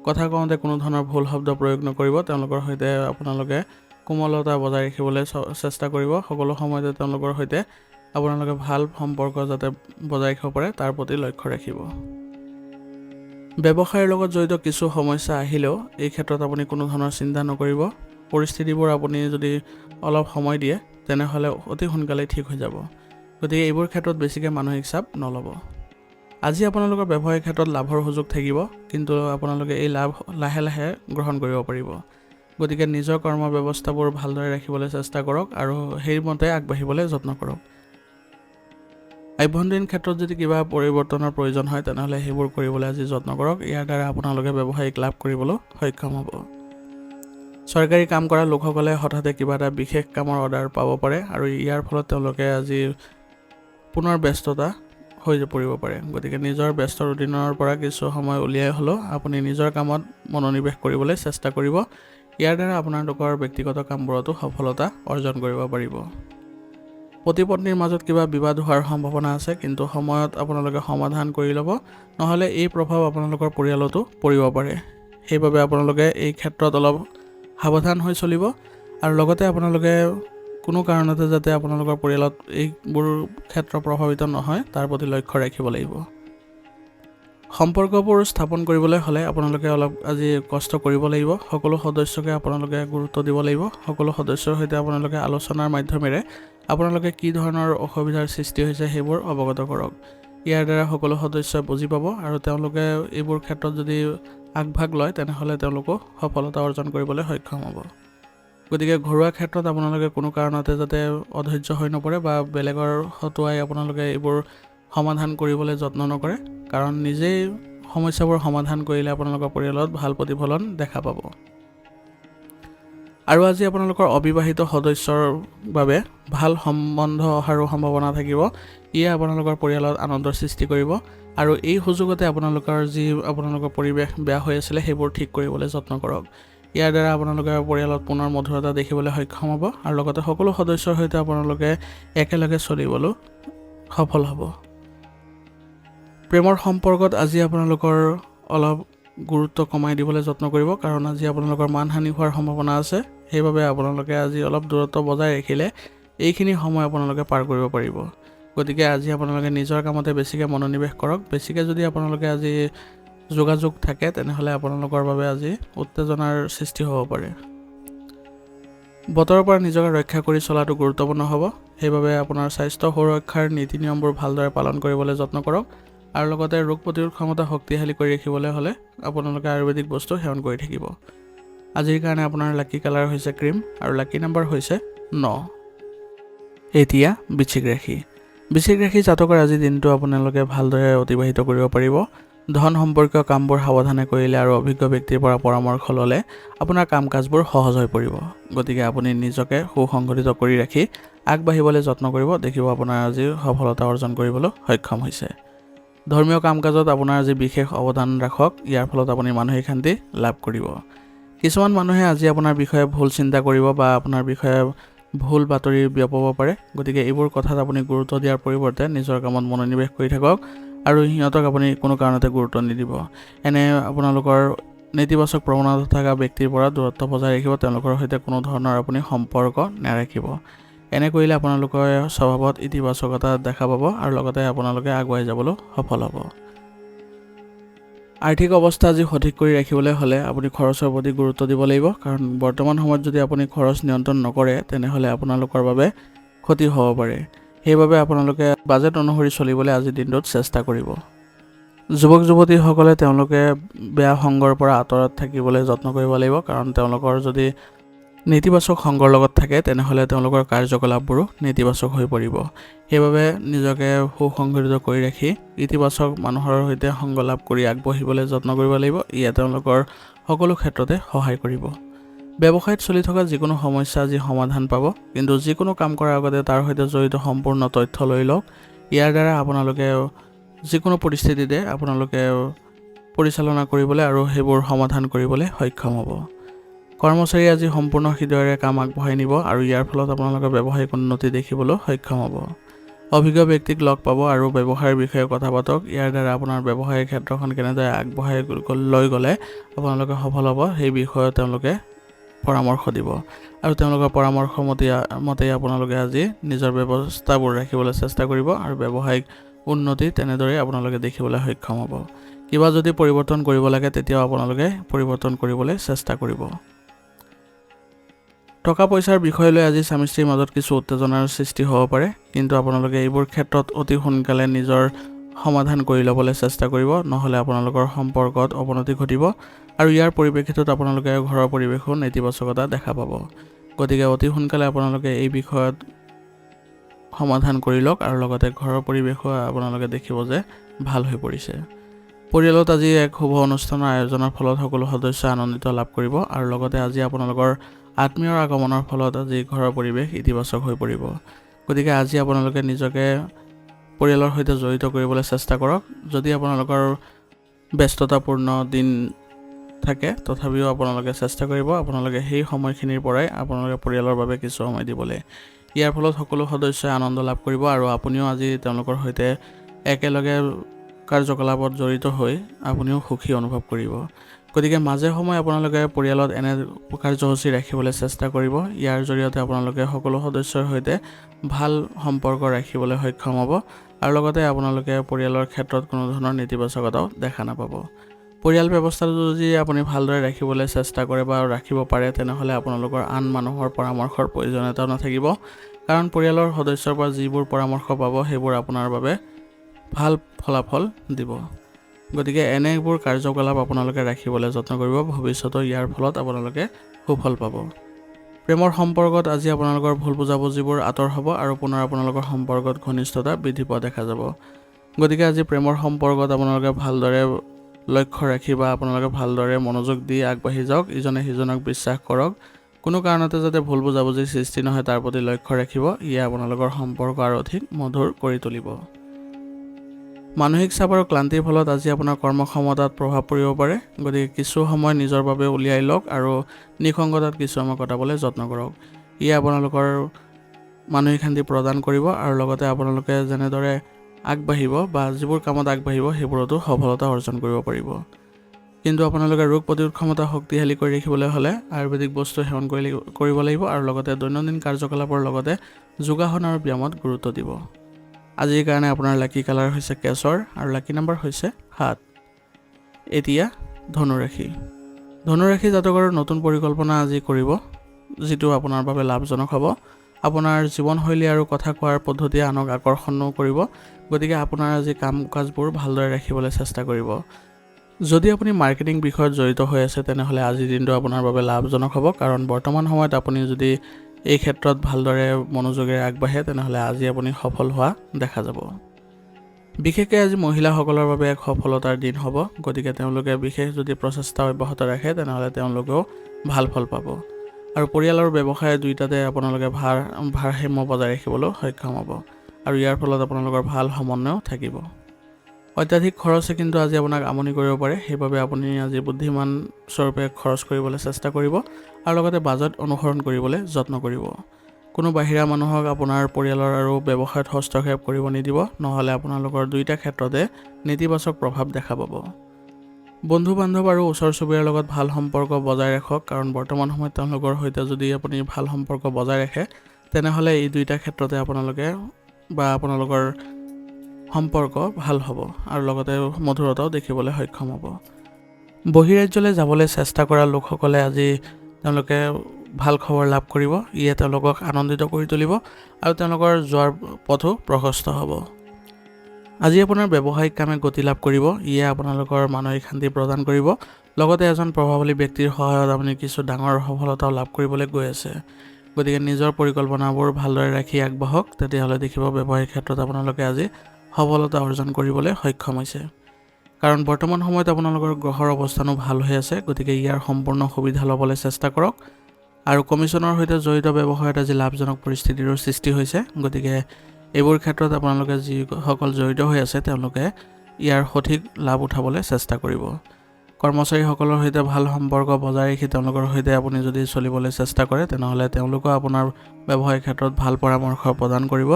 কথা কওঁতে কোনো ধৰণৰ ভুল শব্দ প্ৰয়োগ নকৰিব। তেওঁলোকৰ সৈতে আপোনালোকে কোমলতা বজাই ৰাখিবলৈ চেষ্টা কৰিব। সকলো সময়তে তেওঁলোকৰ সৈতে আপোনালোকে ভাল সম্পৰ্ক যাতে বজাই ৰাখিব পাৰে তাৰ প্ৰতি লক্ষ্য ৰাখিব। ব্যৱসায়ৰ লগত জড়িত কিছু সমস্যা আহিলেও এই ক্ষেত্ৰত আপুনি কোনো ধৰণৰ চিন্তা নকৰিব। পৰিস্থিতিবোৰ আপুনি যদি অলপ সময় দিয়ে তেনেহ'লে অতি সোনকালেই ঠিক হৈ যাব। গতিকে এইবোৰ ক্ষেত্ৰত বেছিকৈ মানসিক চাপ নল'ব। আজি আপোনালোকৰ ব্যৱসায়িক ক্ষেত্ৰত লাভৰ সুযোগ থাকিব, কিন্তু আপোনালোকে এই লাভ লাহে লাহে গ্ৰহণ কৰিব পাৰিব। গতিকে নিজৰ কৰ্ম ব্যৱস্থাবোৰ ভালদৰে ৰাখিবলৈ চেষ্টা কৰক আৰু সেইমতে আগবাঢ়িবলৈ যত্ন কৰক। আভ্যন্তৰীণ ক্ষেত্ৰত যদি কিবা পৰিৱৰ্তনৰ প্ৰয়োজন হয় তেনেহ'লে সেইবোৰ কৰিবলৈ আজি যত্ন কৰক। ইয়াৰ দ্বাৰা আপোনালোকে ব্যৱসায়িক লাভ কৰিবলৈ সক্ষম হ'ব। চৰকাৰী কাম কৰা লোকসকলে হঠাতে কিবা এটা বিশেষ কামৰ অৰ্ডাৰ পাব পাৰে আৰু ইয়াৰ ফলত তেওঁলোকে আজি পুনৰ ব্যস্ততা হৈ পৰিব পাৰে। গতিকে নিজৰ ব্যস্ত ৰুটিনৰ পৰা কিছু সময় উলিয়াই হ'লেও আপুনি নিজৰ কামত মনোনিৱেশ কৰিবলৈ চেষ্টা কৰিব। ইয়াৰ দ্বাৰা আপোনালোকৰ ব্যক্তিগত কামবোৰতো সফলতা অৰ্জন কৰিব পাৰিব। পতি পত্নীৰ মাজত কিবা বিবাদ হোৱাৰ সম্ভাৱনা আছে, কিন্তু সময়ত আপোনালোকে সমাধান কৰি ল'ব, নহ'লে এই প্ৰভাৱ আপোনালোকৰ পৰিয়ালতো পৰিব পাৰে। সেইবাবে আপোনালোকে এই ক্ষেত্ৰত অলপ সাৱধান হৈ চলিব আৰু লগতে আপোনালোকে কোনো কাৰণতে যাতে আপোনালোকৰ পৰিয়ালত এইবোৰ ক্ষেত্ৰ প্ৰভাৱিত নহয় তাৰ প্ৰতি লক্ষ্য ৰাখিব লাগিব। সম্পৰ্কবোৰ স্থাপন কৰিবলৈ হ'লে আপোনালোকে অলপ আজি কষ্ট কৰিব লাগিব। সকলো সদস্যকে আপোনালোকে গুৰুত্ব দিব লাগিব। সকলো সদস্যৰ সৈতে আপোনালোকে আলোচনাৰ মাধ্যমেৰে আপোনালোকে কি ধৰণৰ অসুবিধাৰ সৃষ্টি হৈছে সেইবোৰ অৱগত কৰক। ইয়াৰ দ্বাৰা সকলো সদস্যই বুজি পাব আৰু তেওঁলোকে এইবোৰ ক্ষেত্ৰত যদি আগভাগ লয় তেনেহ'লে তেওঁলোকো সফলতা অৰ্জন কৰিবলৈ সক্ষম হ'ব। গতিকে ঘৰুৱা ক্ষেত্ৰত আপোনালোকে কোনো কাৰণতে যাতে অধৈৰ্য হৈ নপৰে বা বেলেগৰ হতুৱাই আপোনালোকে এইবোৰ সমাধান কৰিবলৈ যত্ন নকৰে, কাৰণ নিজেই সমস্যাবোৰ সমাধান কৰিলে আপোনালোকৰ পৰিয়ালত ভাল প্ৰতিফলন দেখা পাব। আৰু আজি আপোনালোকৰ অবিবাহিত সদস্যৰ বাবে ভাল সম্বন্ধ অহাৰো সম্ভাৱনা থাকিব। ইয়ে আপোনালোকৰ পৰিয়ালত আনন্দৰ সৃষ্টি কৰিব আৰু এই সুযোগতে আপোনালোকৰ পৰিৱেশ বেয়া হৈ আছিলে সেইবোৰ ঠিক কৰিবলৈ যত্ন কৰক। ইয়াৰ দ্বাৰা আপোনালোকে পৰিয়ালত পুনৰ মধুৰতা দেখিবলৈ সক্ষম হ'ব আৰু লগতে সকলো সদস্যৰ সৈতে আপোনালোকে একেলগে চলিবলৈ সফল হ'ব। প্ৰেমৰ সম্পৰ্কত আজি আপোনালোকৰ অলপ গুৰুত্ব কমাই দিবলৈ যত্ন কৰিব, কাৰণ আজি আপোনালোকৰ মানহানি হোৱাৰ সম্ভাৱনা আছে। সেইবাবে আপোনালোকে আজি অলপ দূৰত্ব বজাই ৰাখিলে এইখিনি সময় আপোনালোকে পাৰ কৰিব পাৰিব। গতিকে আজি আপোনালোকে নিজৰ কামতে বেছিকৈ মনোনিৱেশ কৰক। বেছিকৈ যদি আপোনালোকে আজি যোগাযোগ থাকে তেনেহ'লে আপোনালোকৰ বাবে আজি উত্তেজনাৰ সৃষ্টি হ'ব পাৰে। বতৰৰ পৰা নিজকে ৰক্ষা কৰি চলাটো গুৰুত্বপূৰ্ণ হ'ব। সেইবাবে আপোনাৰ স্বাস্থ্য সুৰক্ষাৰ নীতি নিয়মবোৰ ভালদৰে পালন কৰিবলৈ যত্ন কৰক আৰু লগতে ৰোগ প্ৰতিৰোধ ক্ষমতা শক্তিশালী কৰি ৰাখিবলৈ হ'লে আপোনালোকে আয়ুৰ্বেদিক বস্তু সেৱন কৰি থাকিব। আজিৰ কাৰণে আপোনাৰ লাকি কালাৰ হৈছে ক্ৰীম আৰু লাকি নাম্বাৰ হৈছে 9। এতিয়া বৃশ্চিক ৰাশি। বৃশ্চিক ৰাশি জাতকৰ আজি দিনটো আপোনালোকে ভালদৰে অতিবাহিত কৰিব পাৰিব। ধন সম্পৰ্কীয় কামবোৰ সাৱধানে কৰিলে আৰু অভিজ্ঞ ব্যক্তিৰ পৰা পৰামৰ্শ ল'লে আপোনাৰ কাম কাজবোৰ সহজ হৈ পৰিব। গতিকে আপুনি নিজকে সুসংগঠিত কৰি ৰাখি আগবাঢ়িবলৈ যত্ন কৰিব, দেখিব আপোনাৰ আজি সফলতা অৰ্জন কৰিবলৈ সক্ষম হৈছে। ধৰ্মীয় কাম কাজত আপোনাৰ আজি বিশেষ অৱদান ৰাখক, ইয়াৰ ফলত আপুনি মানসিক শান্তি লাভ কৰিব। কিছুমান মানুহে আজি আপোনাৰ বিষয়ে ভুল চিন্তা কৰিব বা আপোনাৰ বিষয়ে ভুল বাতৰি বিয়পাব পাৰে। গতিকে এইবোৰ কথাত আপুনি গুৰুত্ব দিয়াৰ পৰিৱৰ্তে নিজৰ কামত মনোনিৱেশ কৰি থাকক আৰু সিহঁতক আপুনি কোনো কাৰণতে গুৰুত্ব নিদিব। এনে আপোনালোকৰ নেতিবাচক প্ৰৱণতা থকা ব্যক্তিৰ পৰা দূৰত্ব বজাই ৰাখিব, তেওঁলোকৰ সৈতে কোনো ধৰণৰ আপুনি সম্পৰ্ক নাৰাখিব। এনে কৰিলে আপোনালোকে স্বভাৱত ইতিবাচকতা দেখা পাব আৰু লগতে আপোনালোকে আগুৱাই যাবলৈ সফল হ'ব। আৰ্থিক অৱস্থা আজি সঠিক কৰি ৰাখিবলৈ হ'লে আপুনি খৰচৰ প্ৰতি গুৰুত্ব দিব লাগিব, কাৰণ বৰ্তমান সময়ত যদি আপুনি খৰচ নিয়ন্ত্ৰণ নকৰে তেনেহ'লে আপোনালোকৰ বাবে ক্ষতি হ'ব পাৰে। সেইবাবে আপোনালোকে বাজেট অনুসৰি চলিবলৈ আজিৰ দিনটোত চেষ্টা কৰিব। যুৱক যুৱতীসকলে তেওঁলোকে বেয়া সংগৰ পৰা আঁতৰত থাকিবলৈ যত্ন কৰিব লাগিব, কাৰণ তেওঁলোকৰ যদি নেতিবাচক সংগৰ লগত থাকে তেনেহ'লে তেওঁলোকৰ কাৰ্যকলাপবোৰো নেতিবাচক হৈ পৰিব। সেইবাবে নিজকে সুসংগঠিত কৰি ৰাখি ইতিবাচক মানুহৰ সৈতে সংগ লাভ কৰি আগবাঢ়িবলৈ যত্ন কৰিব লাগিব। ইয়ে তেওঁলোকৰ সকলো ক্ষেত্ৰতে সহায় কৰিব। ব্যৱসায়ত চলি থকা যিকোনো সমস্যা আজি সমাধান পাব, কিন্তু যিকোনো কাম কৰাৰ আগতে তাৰ সৈতে জড়িত সম্পূৰ্ণ তথ্য লৈ লওক। ইয়াৰ দ্বাৰা আপোনালোকে যিকোনো পৰিস্থিতিতে আপোনালোকে পৰিচালনা কৰিবলৈ আৰু সেইবোৰ সমাধান কৰিবলৈ সক্ষম হ'ব। কৰ্মচাৰীয়ে আজি সম্পূৰ্ণ হৃদয়েৰে কাম আগবঢ়াই নিব আৰু ইয়াৰ ফলত আপোনালোকে ব্যৱসায়িক উন্নতি দেখিবলৈ সক্ষম হ'ব। অভিজ্ঞ ব্যক্তিক লগ পাব আৰু ব্যৱসায়ৰ বিষয়ে কথা পাতক। ইয়াৰ দ্বাৰা আপোনাৰ ব্যৱসায়িক ক্ষেত্ৰখন কেনেদৰে আগবঢ়াই লৈ গ'লে আপোনালোকে সফল হ'ব সেই বিষয়ে তেওঁলোকে পৰামৰ্শ দিব আৰু তেওঁলোকৰ পৰামৰ্শ মতেই আপোনালোকে আজি নিজৰ ব্যৱস্থাবোৰ ৰাখিবলৈ চেষ্টা কৰিব আৰু ব্যৱসায়িক উন্নতি তেনেদৰে আপোনালোকে দেখিবলৈ সক্ষম হ'ব। কিবা যদি পৰিৱৰ্তন কৰিব লাগে তেতিয়াও আপোনালোকে পৰিৱৰ্তন কৰিবলৈ চেষ্টা কৰিব। টকা পইচাৰ বিষয় লৈ আজি স্বামী স্ত্ৰীৰ মাজত কিছু উত্তেজনাৰ সৃষ্টি হ'ব পাৰে, কিন্তু আপোনালোকে এইবোৰ ক্ষেত্ৰত অতি সোনকালে নিজৰ সমাধান কৰি ল'বলৈ চেষ্টা কৰিব, নহ'লে আপোনালোকৰ সম্পৰ্কত অৱনতি ঘটিব আৰু ইয়াৰ পৰিপ্ৰেক্ষিতত আপোনালোকে ঘৰৰ পৰিৱেশো নেতিবাচকতা দেখা পাব। গতিকে অতি সোনকালে আপোনালোকে এই বিষয়ত সমাধান কৰি লওক আৰু লগতে ঘৰৰ পৰিৱেশো আপোনালোকে দেখিব যে ভাল হৈ পৰিছে। পৰিয়ালত আজি এক শুভ অনুষ্ঠানৰ আয়োজনৰ ফলত সকলো সদস্যই আনন্দিত লাভ কৰিব আৰু লগতে আজি আপোনালোকৰ আত্মীয়ৰ আগমনৰ ফলত আজি ঘৰৰ পৰিৱেশ ইতিবাচক হৈ পৰিব। গতিকে আজি আপোনালোকে নিজকে পৰিয়ালৰ সৈতে জড়িত কৰিবলৈ চেষ্টা কৰক। যদি আপোনালোকৰ ব্যস্ততাপূৰ্ণ দিন থাকে তথাপিও আপোনালোকে চেষ্টা কৰিব আপোনালোকে সেই সময়খিনিৰ পৰাই আপোনালোকে পৰিয়ালৰ বাবে কিছু সময় দিবলৈ। ইয়াৰ ফলত সকলো সদস্যই আনন্দ লাভ কৰিব আৰু আপুনিও আজি তেওঁলোকৰ সৈতে একেলগে কাৰ্যকলাপত জড়িত হৈ আপুনিও সুখী অনুভৱ কৰিব। গতিকে মাজে সময়ে আপোনালোকে পৰিয়ালত এনে কাৰ্যসূচী ৰাখিবলৈ চেষ্টা কৰিব। ইয়াৰ জৰিয়তে আপোনালোকে সকলো সদস্যৰ সৈতে ভাল সম্পৰ্ক ৰাখিবলৈ সক্ষম হ'ব আৰু লগতে আপোনালোকে পৰিয়ালৰ ক্ষেত্ৰত কোনো ধৰণৰ নেতিবাচকতাও দেখা নাপাব। পৰিয়াল ব্যৱস্থাটো যদি আপুনি ভালদৰে ৰাখিবলৈ চেষ্টা কৰে বা ৰাখিব পাৰে তেনেহ'লে আপোনালোকৰ আন মানুহৰ পৰামৰ্শৰ প্ৰয়োজনীয়তা নাথাকিব, কাৰণ পৰিয়ালৰ সদস্যৰ পৰা যিবোৰ পৰামৰ্শ পাব সেইবোৰ আপোনাৰ বাবে ভাল ফলাফল দিব। গতিকে এনেবোৰ কাৰ্যকলাপ আপোনালোকে ৰাখিবলৈ যত্ন কৰিব, ভৱিষ্যতৰ ইয়াৰ ফলত আপোনালোকে সুফল পাব। প্ৰেমৰ সম্পৰ্কত আজি আপোনালোকৰ ভুল বুজাবুজিবোৰ আঁতৰ হ'ব আৰু পুনৰ আপোনালোকৰ সম্পৰ্কত ঘনিষ্ঠতা বৃদ্ধি পোৱা দেখা যাব। গতিকে আজি প্ৰেমৰ সম্পৰ্কত আপোনালোকে ভালদৰে লক্ষ্য ৰাখি বা আপোনালোকে ভালদৰে মনোযোগ দি আগবাঢ়ি যাওক। ইজনে সিজনক বিশ্বাস কৰক। কোনো কাৰণতে যাতে ভুল বুজাবুজিৰ সৃষ্টি নহয় তাৰ প্ৰতি লক্ষ্য ৰাখিব। ইয়ে আপোনালোকৰ সম্পৰ্ক আৰু অধিক মধুৰ কৰি তুলিব। মানসিক চাপ আৰু ক্লান্তিৰ ফলত আজি আপোনাৰ কৰ্মক্ষমতাত প্ৰভাৱ পৰিব পাৰে। গতিকে কিছু সময় নিজৰ বাবে উলিয়াই লওক আৰু নিসংগতাত কিছু সময় কটাবলৈ যত্ন কৰক। ইয়ে আপোনালোকৰ মানসিক শান্তি প্ৰদান কৰিব আৰু লগতে আপোনালোকে যেনেদৰে আগবাঢ়িব বা যিবোৰ কামত আগবাঢ়িব সেইবোৰতো সফলতা অৰ্জন কৰিব পাৰিব। কিন্তু আপোনালোকে ৰোগ প্ৰতিৰোধ ক্ষমতা শক্তিশালী কৰি ৰাখিবলৈ হ'লে আয়ুৰ্বেদিক বস্তু সেৱন কৰিব লাগিব আৰু লগতে দৈনন্দিন কাৰ্যকলাপৰ লগতে যোগাসন আৰু ব্যায়ামত গুৰুত্ব দিব। আজিৰ কাৰণে আপোনাৰ লাকি কালাৰ হৈছে কেশৰ আৰু লাকি নাম্বাৰ হৈছে 7। এতিয়া ধনুৰাশি। ধনুৰাশি জাতকৰ নতুন পৰিকল্পনা আজি কৰিব, যিটো আপোনাৰ বাবে লাভজনক হ'ব। আপোনাৰ জীৱনশৈলী আৰু কথা কোৱাৰ পদ্ধতিয়ে আনক আকৰ্ষণো কৰিব। গতিকে আপোনাৰ আজি কাম কাজবোৰ ভালদৰে ৰাখিবলৈ চেষ্টা কৰিব। যদি আপুনি মাৰ্কেটিং বিষয়ত জড়িত হৈ আছে তেনেহ'লে আজিৰ দিনটো আপোনাৰ বাবে লাভজনক হ'ব, কাৰণ বৰ্তমান সময়ত আপুনি যদি এই ক্ষেত্ৰত ভালদৰে মনোযোগেৰে আগবাঢ়ে তেনেহ'লে আজি আপুনি সফল হোৱা দেখা যাব। বিশেষকৈ আজি মহিলাসকলৰ বাবে এক সফলতাৰ দিন হ'ব, গতিকে তেওঁলোকে বিশেষ যদি প্ৰচেষ্টা অব্যাহত ৰাখে তেনেহ'লে তেওঁলোকেও ভাল ফল পাব আৰু পৰিয়াল আৰু ব্যৱসায় দুয়োটাতে আপোনালোকে ভাৰসাম্য বজাই ৰাখিবলৈ সক্ষম হ'ব আৰু ইয়াৰ ফলত আপোনালোকৰ ভাল সমন্বয় থাকিব। অত্যাধিক খৰচে কিন্তু আজি আপোনাক আমনি কৰিব পাৰে, সেইবাবে আপুনি আজি বুদ্ধিমান স্বৰূপে খৰচ কৰিবলৈ চেষ্টা কৰিব আৰু লগতে বাজেট অনুসৰণ কৰিবলৈ যত্ন কৰিব। কোনো বাহিৰা মানুহক আপোনাৰ পৰিয়ালৰ আৰু ব্যৱসায়ত হস্তক্ষেপ কৰিব নিদিব, নহ'লে আপোনালোকৰ দুয়োটা ক্ষেত্ৰতে নেতিবাচক প্ৰভাৱ দেখা পাব। বন্ধু বান্ধৱ আৰু ওচৰ চুবুৰীয়াৰ লগত ভাল সম্পৰ্ক বজাই ৰাখক, কাৰণ বৰ্তমান সময়ত তেওঁলোকৰ সৈতে যদি আপুনি ভাল সম্পৰ্ক বজাই ৰাখে তেনেহ'লে এই দুয়োটা ক্ষেত্ৰতে আপোনালোকৰ সম্পৰ্ক ভাল হ'ব আৰু লগতে মধুৰতাও দেখিবলৈ সক্ষম হ'ব। বহিৰাজ্যলৈ যাবলৈ চেষ্টা কৰা লোকসকলে আজি তেওঁলোকে ভাল খবৰ লাভ কৰিব, ইয়ে তেওঁলোকক আনন্দিত কৰি তুলিব আৰু তেওঁলোকৰ যোৱাৰ পথো প্ৰশস্ত হ'ব। আজি আপোনাৰ ব্যৱসায়িক কামে গতি লাভ কৰিব, ইয়ে আপোনালোকৰ মানসিক শান্তি প্ৰদান কৰিব, লগতে এজন প্ৰভাৱশালী ব্যক্তিৰ সহায়ত আপুনি কিছু ডাঙৰ সফলতাও লাভ কৰিবলৈ গৈ আছে। গতিকে নিজৰ পৰিকল্পনাবোৰ ভালদৰে ৰাখি আগবাঢ়ক, তেতিয়াহ'লে দেখিব ব্যৱসায়িক ক্ষেত্ৰত আপোনালোকে আজি সফলতা অৰ্জন কৰিবলৈ সক্ষম হৈছে। কাৰণ বৰ্তমান সময়ত আপোনালোকৰ গ্ৰহৰ অৱস্থানো ভাল হৈ আছে, গতিকে ইয়াৰ সম্পূৰ্ণ সুবিধা ল'বলৈ চেষ্টা কৰক আৰু কমিশ্যনৰ সৈতে জড়িত ব্যৱসায়ত আজি লাভজনক পৰিস্থিতিৰো সৃষ্টি হৈছে, গতিকে এইবোৰ ক্ষেত্ৰত আপোনালোকে যিসকল জড়িত হৈ আছে তেওঁলোকে ইয়াৰ সঠিক লাভ উঠাবলৈ চেষ্টা কৰিব। কৰ্মচাৰীসকলৰ সৈতে ভাল সম্পৰ্ক বজাই ৰাখি তেওঁলোকৰ সৈতে আপুনি যদি চলিবলৈ চেষ্টা কৰে তেনেহ'লে তেওঁলোকেও আপোনাৰ ব্যৱসায়িক ক্ষেত্ৰত ভাল পৰামৰ্শ প্ৰদান কৰিব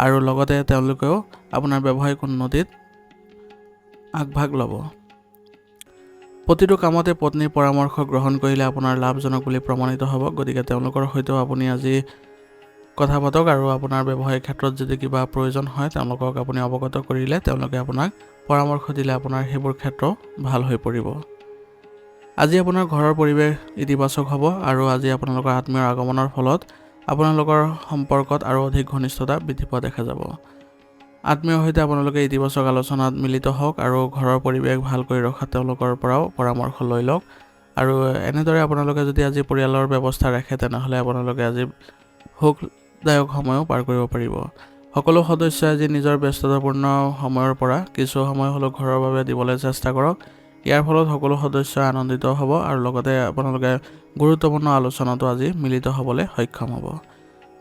আৰু লগতে তেওঁলোকেও আপোনাৰ ব্যৱসায়িক উন্নতিত আগভাগ ল'ব। প্ৰতিটো কামতে পত্নীৰ পৰামৰ্শ গ্ৰহণ কৰিলে আপোনাৰ লাভজনক বুলি প্ৰমাণিত হ'ব, গতিকে তেওঁলোকৰ সৈতেও আপুনি আজি কথা পাতক আৰু আপোনাৰ ব্যৱসায়িক ক্ষেত্ৰত যদি কিবা প্ৰয়োজন হয় তেওঁলোকক আপুনি অৱগত কৰিলে তেওঁলোকে আপোনাক পৰামৰ্শ দিলে আপোনাৰ সেইবোৰ ক্ষেত্ৰ ভাল হৈ পৰিব। আজি আপোনাৰ ঘৰৰ পৰিৱেশ ইতিবাচক হ'ব আৰু আজি আপোনালোকৰ আত্মীয়ৰ আগমনৰ ফলত আপোনালোকৰ সম্পৰ্কত আৰু অধিক ঘনিষ্ঠতা বৃদ্ধি পোৱা দেখা যাব। আত্মীয়ৰ সৈতে আপোনালোকে ইতিবাচক আলোচনাত মিলিত হওক আৰু ঘৰৰ পৰিৱেশ ভাল কৰি ৰখাত তেওঁলোকৰ পৰাও পৰামৰ্শ লৈ লওক আৰু এনেদৰে আপোনালোকে যদি আজি পৰিয়ালৰ ব্যৱস্থা ৰাখে তেনেহ'লে আপোনালোকে আজি সুখদায়ক সময়ো পাৰ কৰিব পাৰিব। সকলো সদস্যই আজি নিজৰ ব্যস্ততাপূৰ্ণ সময়ৰ পৰা কিছু সময় হ'লেও ঘৰৰ বাবে দিবলৈ চেষ্টা কৰক। ইয়াৰ ফলত সকলো সদস্য আনন্দিত হ'ব আৰু লগতে আপোনালোকে গুৰুত্বপূৰ্ণ আলোচনাতো আজি মিলিত হ'বলৈ সক্ষম হ'ব।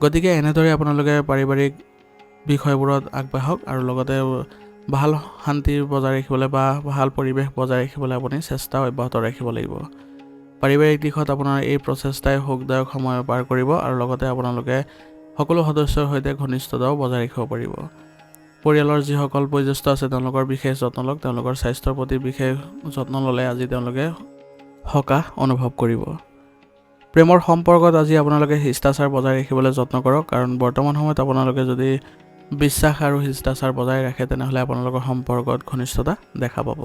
গতিকে এনেদৰে আপোনালোকে পাৰিবাৰিক বিষয়বোৰত আগবাঢ়ক আৰু লগতে ভাল শান্তি বজাই ৰাখিবলৈ বা ভাল পৰিৱেশ বজাই ৰাখিবলৈ আপুনি চেষ্টা অব্যাহত ৰাখিব লাগিব। পাৰিবাৰিক দিশত আপোনাৰ এই প্ৰচেষ্টাই সুখদায়ক সময় পাৰ কৰিব আৰু লগতে আপোনালোকে সকলো সদস্যৰ সৈতে ঘনিষ্ঠতাও বজাই ৰাখিব পাৰিব। পৰিয়ালৰ যিসকল বয়োজ্যেষ্ঠ আছে তেওঁলোকৰ বিশেষ যত্ন লওক, তেওঁলোকৰ স্বাস্থ্যৰ প্ৰতি বিশেষ যত্ন ল'লে আজি তেওঁলোকে সকাহ অনুভৱ কৰিব। প্ৰেমৰ সম্পৰ্কত আজি আপোনালোকে শিষ্টাচাৰ বজাই ৰাখিবলৈ যত্ন কৰক, কাৰণ বৰ্তমান সময়ত আপোনালোকে যদি বিশ্বাস আৰু শিষ্টাচাৰ বজাই ৰাখে তেনেহ'লে আপোনালোকৰ সম্পৰ্কত ঘনিষ্ঠতা দেখা পাব।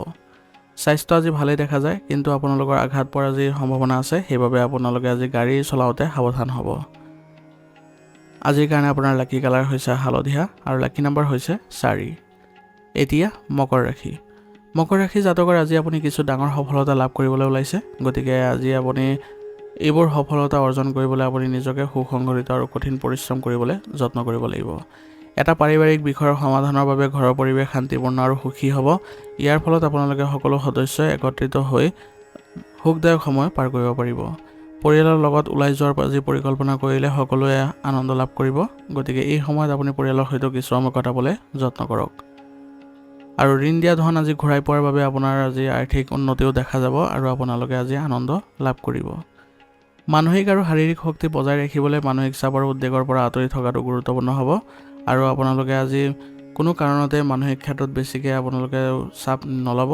স্বাস্থ্য আজি ভালেই দেখা যায়, কিন্তু আপোনালোকৰ আঘাত পৰাৰ যি সম্ভাৱনা আছে সেইবাবে আপোনালোকে আজি গাড়ী চলাওঁতে সাৱধান হ'ব। আজিৰ কাৰণে আপোনাৰ লাকি কালাৰ হৈছে হালধীয়া আৰু লাকি নাম্বাৰ হৈছে 4। এতিয়া মকৰ ৰাশি। মকৰ ৰাশি জাতকৰ আজি আপুনি কিছু ডাঙৰ সফলতা লাভ কৰিবলৈ ওলাইছে, গতিকে আজি আপুনি এইবোৰ সফলতা অৰ্জন কৰিবলৈ আপুনি নিজকে সুসংগঠিত আৰু কঠিন পৰিশ্ৰম কৰিবলৈ যত্ন কৰিব লাগিব। এটা পাৰিবাৰিক বিষয়ৰ সমাধানৰ বাবে ঘৰৰ পৰিৱেশ শান্তিপূৰ্ণ আৰু সুখী হ'ব। ইয়াৰ ফলত আপোনালোকে সকলো সদস্যই একত্ৰিত হৈ সুখদায়ক সময় পাৰ কৰিব পাৰিব। পৰিয়ালৰ লগত ওলাই যোৱাৰ আজি পৰিকল্পনা কৰিলে সকলোৱে আনন্দ লাভ কৰিব, গতিকে এই সময়ত আপুনি পৰিয়ালৰ সৈতে কিছু সময় কটাবলৈ যত্ন কৰক। আৰু ঋণ দিয়া ধন আজি ঘূৰাই পোৱাৰ বাবে আপোনাৰ আজি আৰ্থিক উন্নতিও দেখা যাব আৰু আপোনালোকে আজি আনন্দ লাভ কৰিব। মানসিক আৰু শাৰীৰিক শক্তি বজাই ৰাখিবলৈ মানসিক চাপ আৰু উদ্বেগৰ পৰা আঁতৰি থকাটো গুৰুত্বপূৰ্ণ হ'ব আৰু আপোনালোকে আজি কোনো কাৰণতে মানসিক ক্ষেত্ৰত বেছিকৈ আপোনালোকে চাপ নল'ব,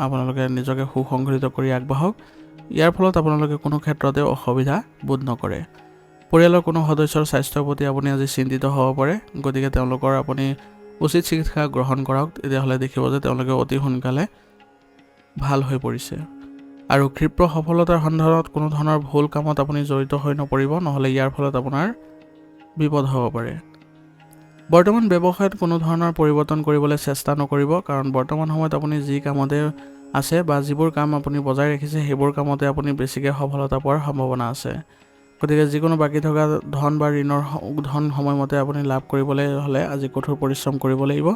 আপোনালোকে নিজকে সুসংগঠিত কৰি আগবাঢ়ক। ইয়াৰ ফলত আপোনালোকে কোনো ক্ষেত্ৰতে অসুবিধা বোধ নকৰে। পৰিয়ালৰ কোনো সদস্যৰ স্বাস্থ্যৰ প্ৰতি আপুনি আজি চিন্তিত হ'ব পাৰে, গতিকে তেওঁলোকৰ আপুনি উচিত চিকিৎসা গ্ৰহণ কৰক, তেতিয়াহ'লে দেখিব যে তেওঁলোকে অতি সোনকালে ভাল হৈ পৰিছে। আৰু ক্ষিপ্ৰ সফলতাৰ সন্ধানত কোনো ধৰণৰ ভুল কামত আপুনি জড়িত হৈ নপৰিব, নহ'লে ইয়াৰ ফলত আপোনাৰ বিপদ হ'ব পাৰে। বৰ্তমান ব্যৱসায়ত কোনো ধৰণৰ পৰিৱৰ্তন কৰিবলৈ চেষ্টা নকৰিব, কাৰণ বৰ্তমান সময়ত আপুনি যি কামতে আছে বা যিবোৰ কাম আপুনি বজাই ৰাখিছে সেইবোৰ কামতে আপুনি বেছিকৈ সফলতা পোৱাৰ সম্ভাৱনা আছে। গতিকে যিকোনো বাকী থকা ধন বা ঋণৰ ধন সময়মতে আপুনি লাভ কৰিবলৈ হ'লে আজি কঠোৰ পৰিশ্ৰম কৰিব লাগিব।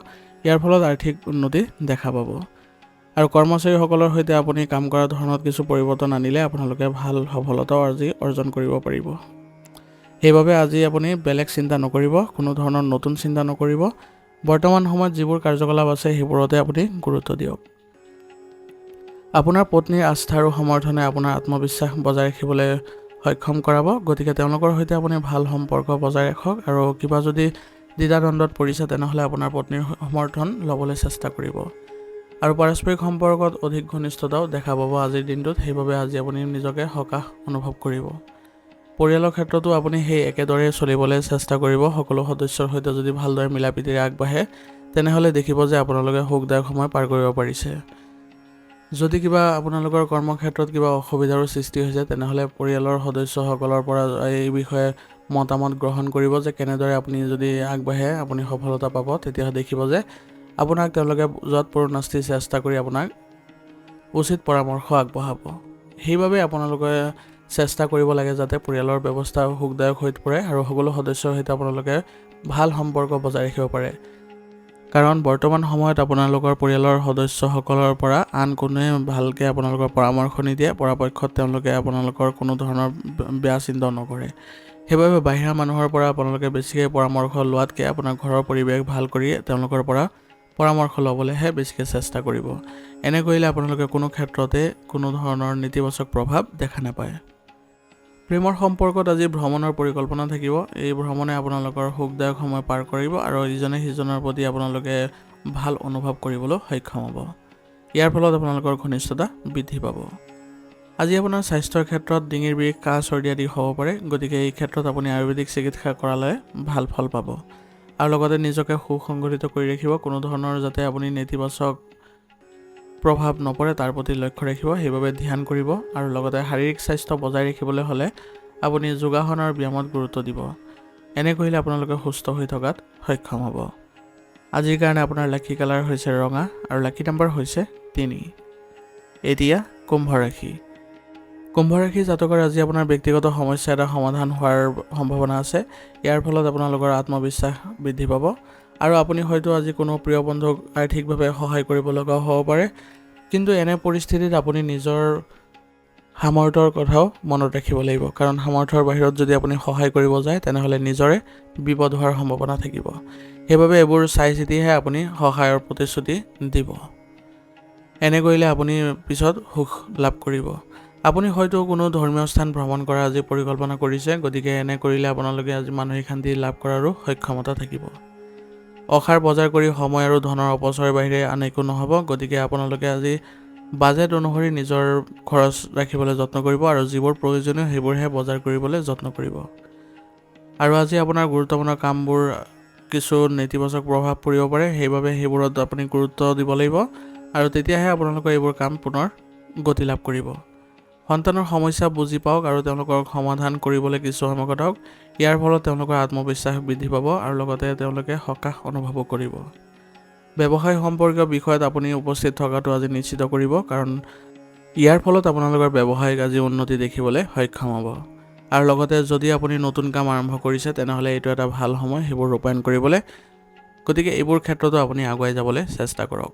ইয়াৰ ফলত আৰ্থিক উন্নতি দেখা পাব। আৰু কৰ্মচাৰীসকলৰ সৈতে আপুনি কাম কৰাৰ ধৰণত কিছু পৰিৱৰ্তন আনিলে আপোনালোকে ভাল সফলতাও আজি অৰ্জন কৰিব পাৰিব। সেইবাবে আজি আপুনি বেলেগ চিন্তা নকৰিব, কোনো ধৰণৰ নতুন চিন্তা নকৰিব। বৰ্তমান সময়ত যিবোৰ কাৰ্যকলাপ আছে সেইবোৰতে আপুনি গুৰুত্ব দিয়ক। আপোনাৰ পত্নীৰ আস্থা আৰু সমৰ্থনে আপোনাৰ আত্মবিশ্বাস বজাই ৰাখিবলৈ সক্ষম কৰাব। গতিকে তেওঁলোকৰ সৈতে আপুনি ভাল সম্পৰ্ক বজাই ৰাখক আৰু কিবা যদি দ্বিধাদ্বন্দ্বত পৰিছে তেনেহ'লে আপোনাৰ পত্নীৰ সমৰ্থন ল'বলৈ চেষ্টা কৰিব। আৰু পাৰস্পৰিক সম্পৰ্কত অধিক ঘনিষ্ঠতাও দেখা পাব আজিৰ দিনটোত। সেইবাবে আজি আপুনি নিজকে সকাহ অনুভৱ কৰিব। পৰিয়ালৰ ক্ষেত্ৰতো আপুনি সেই একেদৰে চলিবলৈ চেষ্টা কৰিব। সকলো সদস্যৰ সৈতে যদি ভালদৰে মিলা প্ৰীতিৰে আগবাঢ়ে তেনেহ'লে দেখিব যে আপোনালোকে সুখদায়ক সময় পাৰ কৰিব পাৰিছে। যদি কিবা আপোনালোকৰ কৰ্মক্ষেত্ৰত কিবা অসুবিধাৰো সৃষ্টি হৈছে তেনেহ'লে পৰিয়ালৰ সদস্যসকলৰ পৰা এই বিষয়ে মতামত গ্ৰহণ কৰিব যে কেনেদৰে আপুনি যদি আগবাঢ়ে আপুনি সফলতা পাব। তেতিয়া দেখিব যে আপোনাক তেওঁলোকে যৎপৰোনাস্তি চেষ্টা কৰি আপোনাক উচিত পৰামৰ্শ আগবঢ়াব। সেইবাবে আপোনালোকে চেষ্টা কৰিব লাগে যাতে পৰিয়ালৰ ব্যৱস্থা সুখদায়ক হৈ পৰে আৰু সকলো সদস্যৰ সৈতে আপোনালোকে ভাল সম্পৰ্ক বজাই ৰাখিব পাৰে। কাৰণ বৰ্তমান সময়ত আপোনালোকৰ পৰিয়ালৰ সদস্যসকলৰ পৰা আন কোনোৱে ভালকৈ আপোনালোকৰ পৰামৰ্শ নিদিয়ে। পৰাপক্ষত তেওঁলোকে আপোনালোকৰ কোনো ধৰণৰ বেয়া চিন্তাও নকৰে। সেইবাবে বাহিৰা মানুহৰ পৰা আপোনালোকে বেছিকৈ পৰামৰ্শ লোৱাতকৈ আপোনাৰ ঘৰৰ পৰিৱেশ ভাল কৰি তেওঁলোকৰ পৰা পৰামৰ্শ ল'বলৈহে বেছিকৈ চেষ্টা কৰিব। এনে কৰিলে আপোনালোকে কোনো ক্ষেত্ৰতে কোনো ধৰণৰ নেতিবাচক প্ৰভাৱ দেখা নাপায়। প্ৰেমৰ সম্পৰ্কত আজি ভ্ৰমণৰ পৰিকল্পনা থাকিব। এই ভ্ৰমণে আপোনালোকৰ সুখদায়ক সময় পাৰ কৰিব আৰু ইজনে সিজনৰ প্ৰতি আপোনালোকে ভাল অনুভৱ কৰিবলৈ সক্ষম হ'ব। ইয়াৰ ফলত আপোনালোকৰ ঘনিষ্ঠতা বৃদ্ধি পাব। আজি আপোনাৰ স্বাস্থ্যৰ ক্ষেত্ৰত ডিঙিৰ বিষ, কাহ, চৰ্দি আদি হ'ব পাৰে। গতিকে এই ক্ষেত্ৰত আপুনি আয়ুৰ্বেদিক চিকিৎসা কৰালে ভাল ফল পাব। আৰু লগতে নিজকে সুসংগঠিত কৰি ৰাখিব। কোনো ধৰণৰ যাতে আপুনি নেতিবাচক প্ৰভাৱ নপৰে তাৰ প্ৰতি লক্ষ্য ৰাখিব। সেইবাবে ধ্যান কৰিব আৰু লগতে শাৰীৰিক স্বাস্থ্য বজাই ৰাখিবলৈ হ'লে আপুনি যোগাসন আৰু ব্যায়ামত গুৰুত্ব দিব। এনে কৰিলে আপোনালোকে সুস্থ হৈ থকাত সক্ষম হ'ব। আজিৰ কাৰণে আপোনাৰ লাকি কালাৰ হৈছে ৰঙা আৰু লাকি নম্বৰ হৈছে 3। এতিয়া কুম্ভ ৰাশি। কুম্ভ ৰাশি জাতকৰ আজি আপোনাৰ ব্যক্তিগত সমস্যা এটা সমাধান হোৱাৰ সম্ভাৱনা আছে। ইয়াৰ ফলত আপোনালোকৰ আত্মবিশ্বাস বৃদ্ধি পাব আৰু আপুনি হয়তো আজি কোনো প্ৰিয় বন্ধুক আৰ্থিকভাৱে সহায় কৰিব লগা হ'ব পাৰে। কিন্তু এনে পৰিস্থিতিত আপুনি নিজৰ সামৰ্থ্যৰ কথাও মনত ৰাখিব লাগিব। কাৰণ সামৰ্থ্যৰ বাহিৰত যদি আপুনি সহায় কৰিব যায় তেনেহ'লে নিজৰে বিপদ হোৱাৰ সম্ভাৱনা থাকিব। সেইবাবে এইবোৰ চাই চিতিহে আপুনি সহায়ৰ প্ৰতিশ্ৰুতি দিব। এনে কৰিলে আপুনি পিছত সুখ লাভ কৰিব। আপুনি হয়তো কোনো ধৰ্মীয় স্থান ভ্ৰমণ কৰা আজি পৰিকল্পনা কৰিছে। গতিকে এনে কৰিলে আপোনালোকে আজি মানসিক শান্তি লাভ কৰাৰো সক্ষমতা থাকিব। অসাৰ বজাৰ কৰি সময় আৰু ধনৰ অপচয়ৰ বাহিৰে আন একো নহ'ব। গতিকে আপোনালোকে আজি বাজেট অনুসৰি নিজৰ খৰচ ৰাখিবলৈ যত্ন কৰিব আৰু যিবোৰ প্ৰয়োজনীয় সেইবোৰহে বজাৰ কৰিবলৈ যত্ন কৰিব। আৰু আজি আপোনাৰ গুৰুত্বপূৰ্ণ কামবোৰ কিছু নেতিবাচক প্ৰভাৱ পৰিব পাৰে। সেইবাবে সেইবোৰত আপুনি গুৰুত্ব দিব লাগিব আৰু তেতিয়াহে আপোনালোকৰ এইবোৰ কাম পুনৰ গতি লাভ কৰিব। সন্তানৰ সমস্যা বুজি পাওক আৰু তেওঁলোকৰ সমাধান কৰিবলৈ কিছু সময় কটাওক। ইয়াৰ ফলত তেওঁলোকৰ আত্মবিশ্বাস বৃদ্ধি পাব আৰু লগতে তেওঁলোকে সকাহ অনুভৱ কৰিব। ব্যৱসায় সম্পৰ্কীয় বিষয়ত আপুনি উপস্থিত থকাটো আজি নিশ্চিত কৰিব। কাৰণ ইয়াৰ ফলত আপোনালোকৰ ব্যৱসায়িক আজি উন্নতি দেখিবলৈ সক্ষম হ'ব। আৰু লগতে যদি আপুনি নতুন কাম আৰম্ভ কৰিছে তেনেহ'লে এইটো এটা ভাল সময় সেইবোৰ ৰূপায়ণ কৰিবলৈ। গতিকে এইবোৰ ক্ষেত্ৰতো আপুনি আগুৱাই যাবলৈ চেষ্টা কৰক।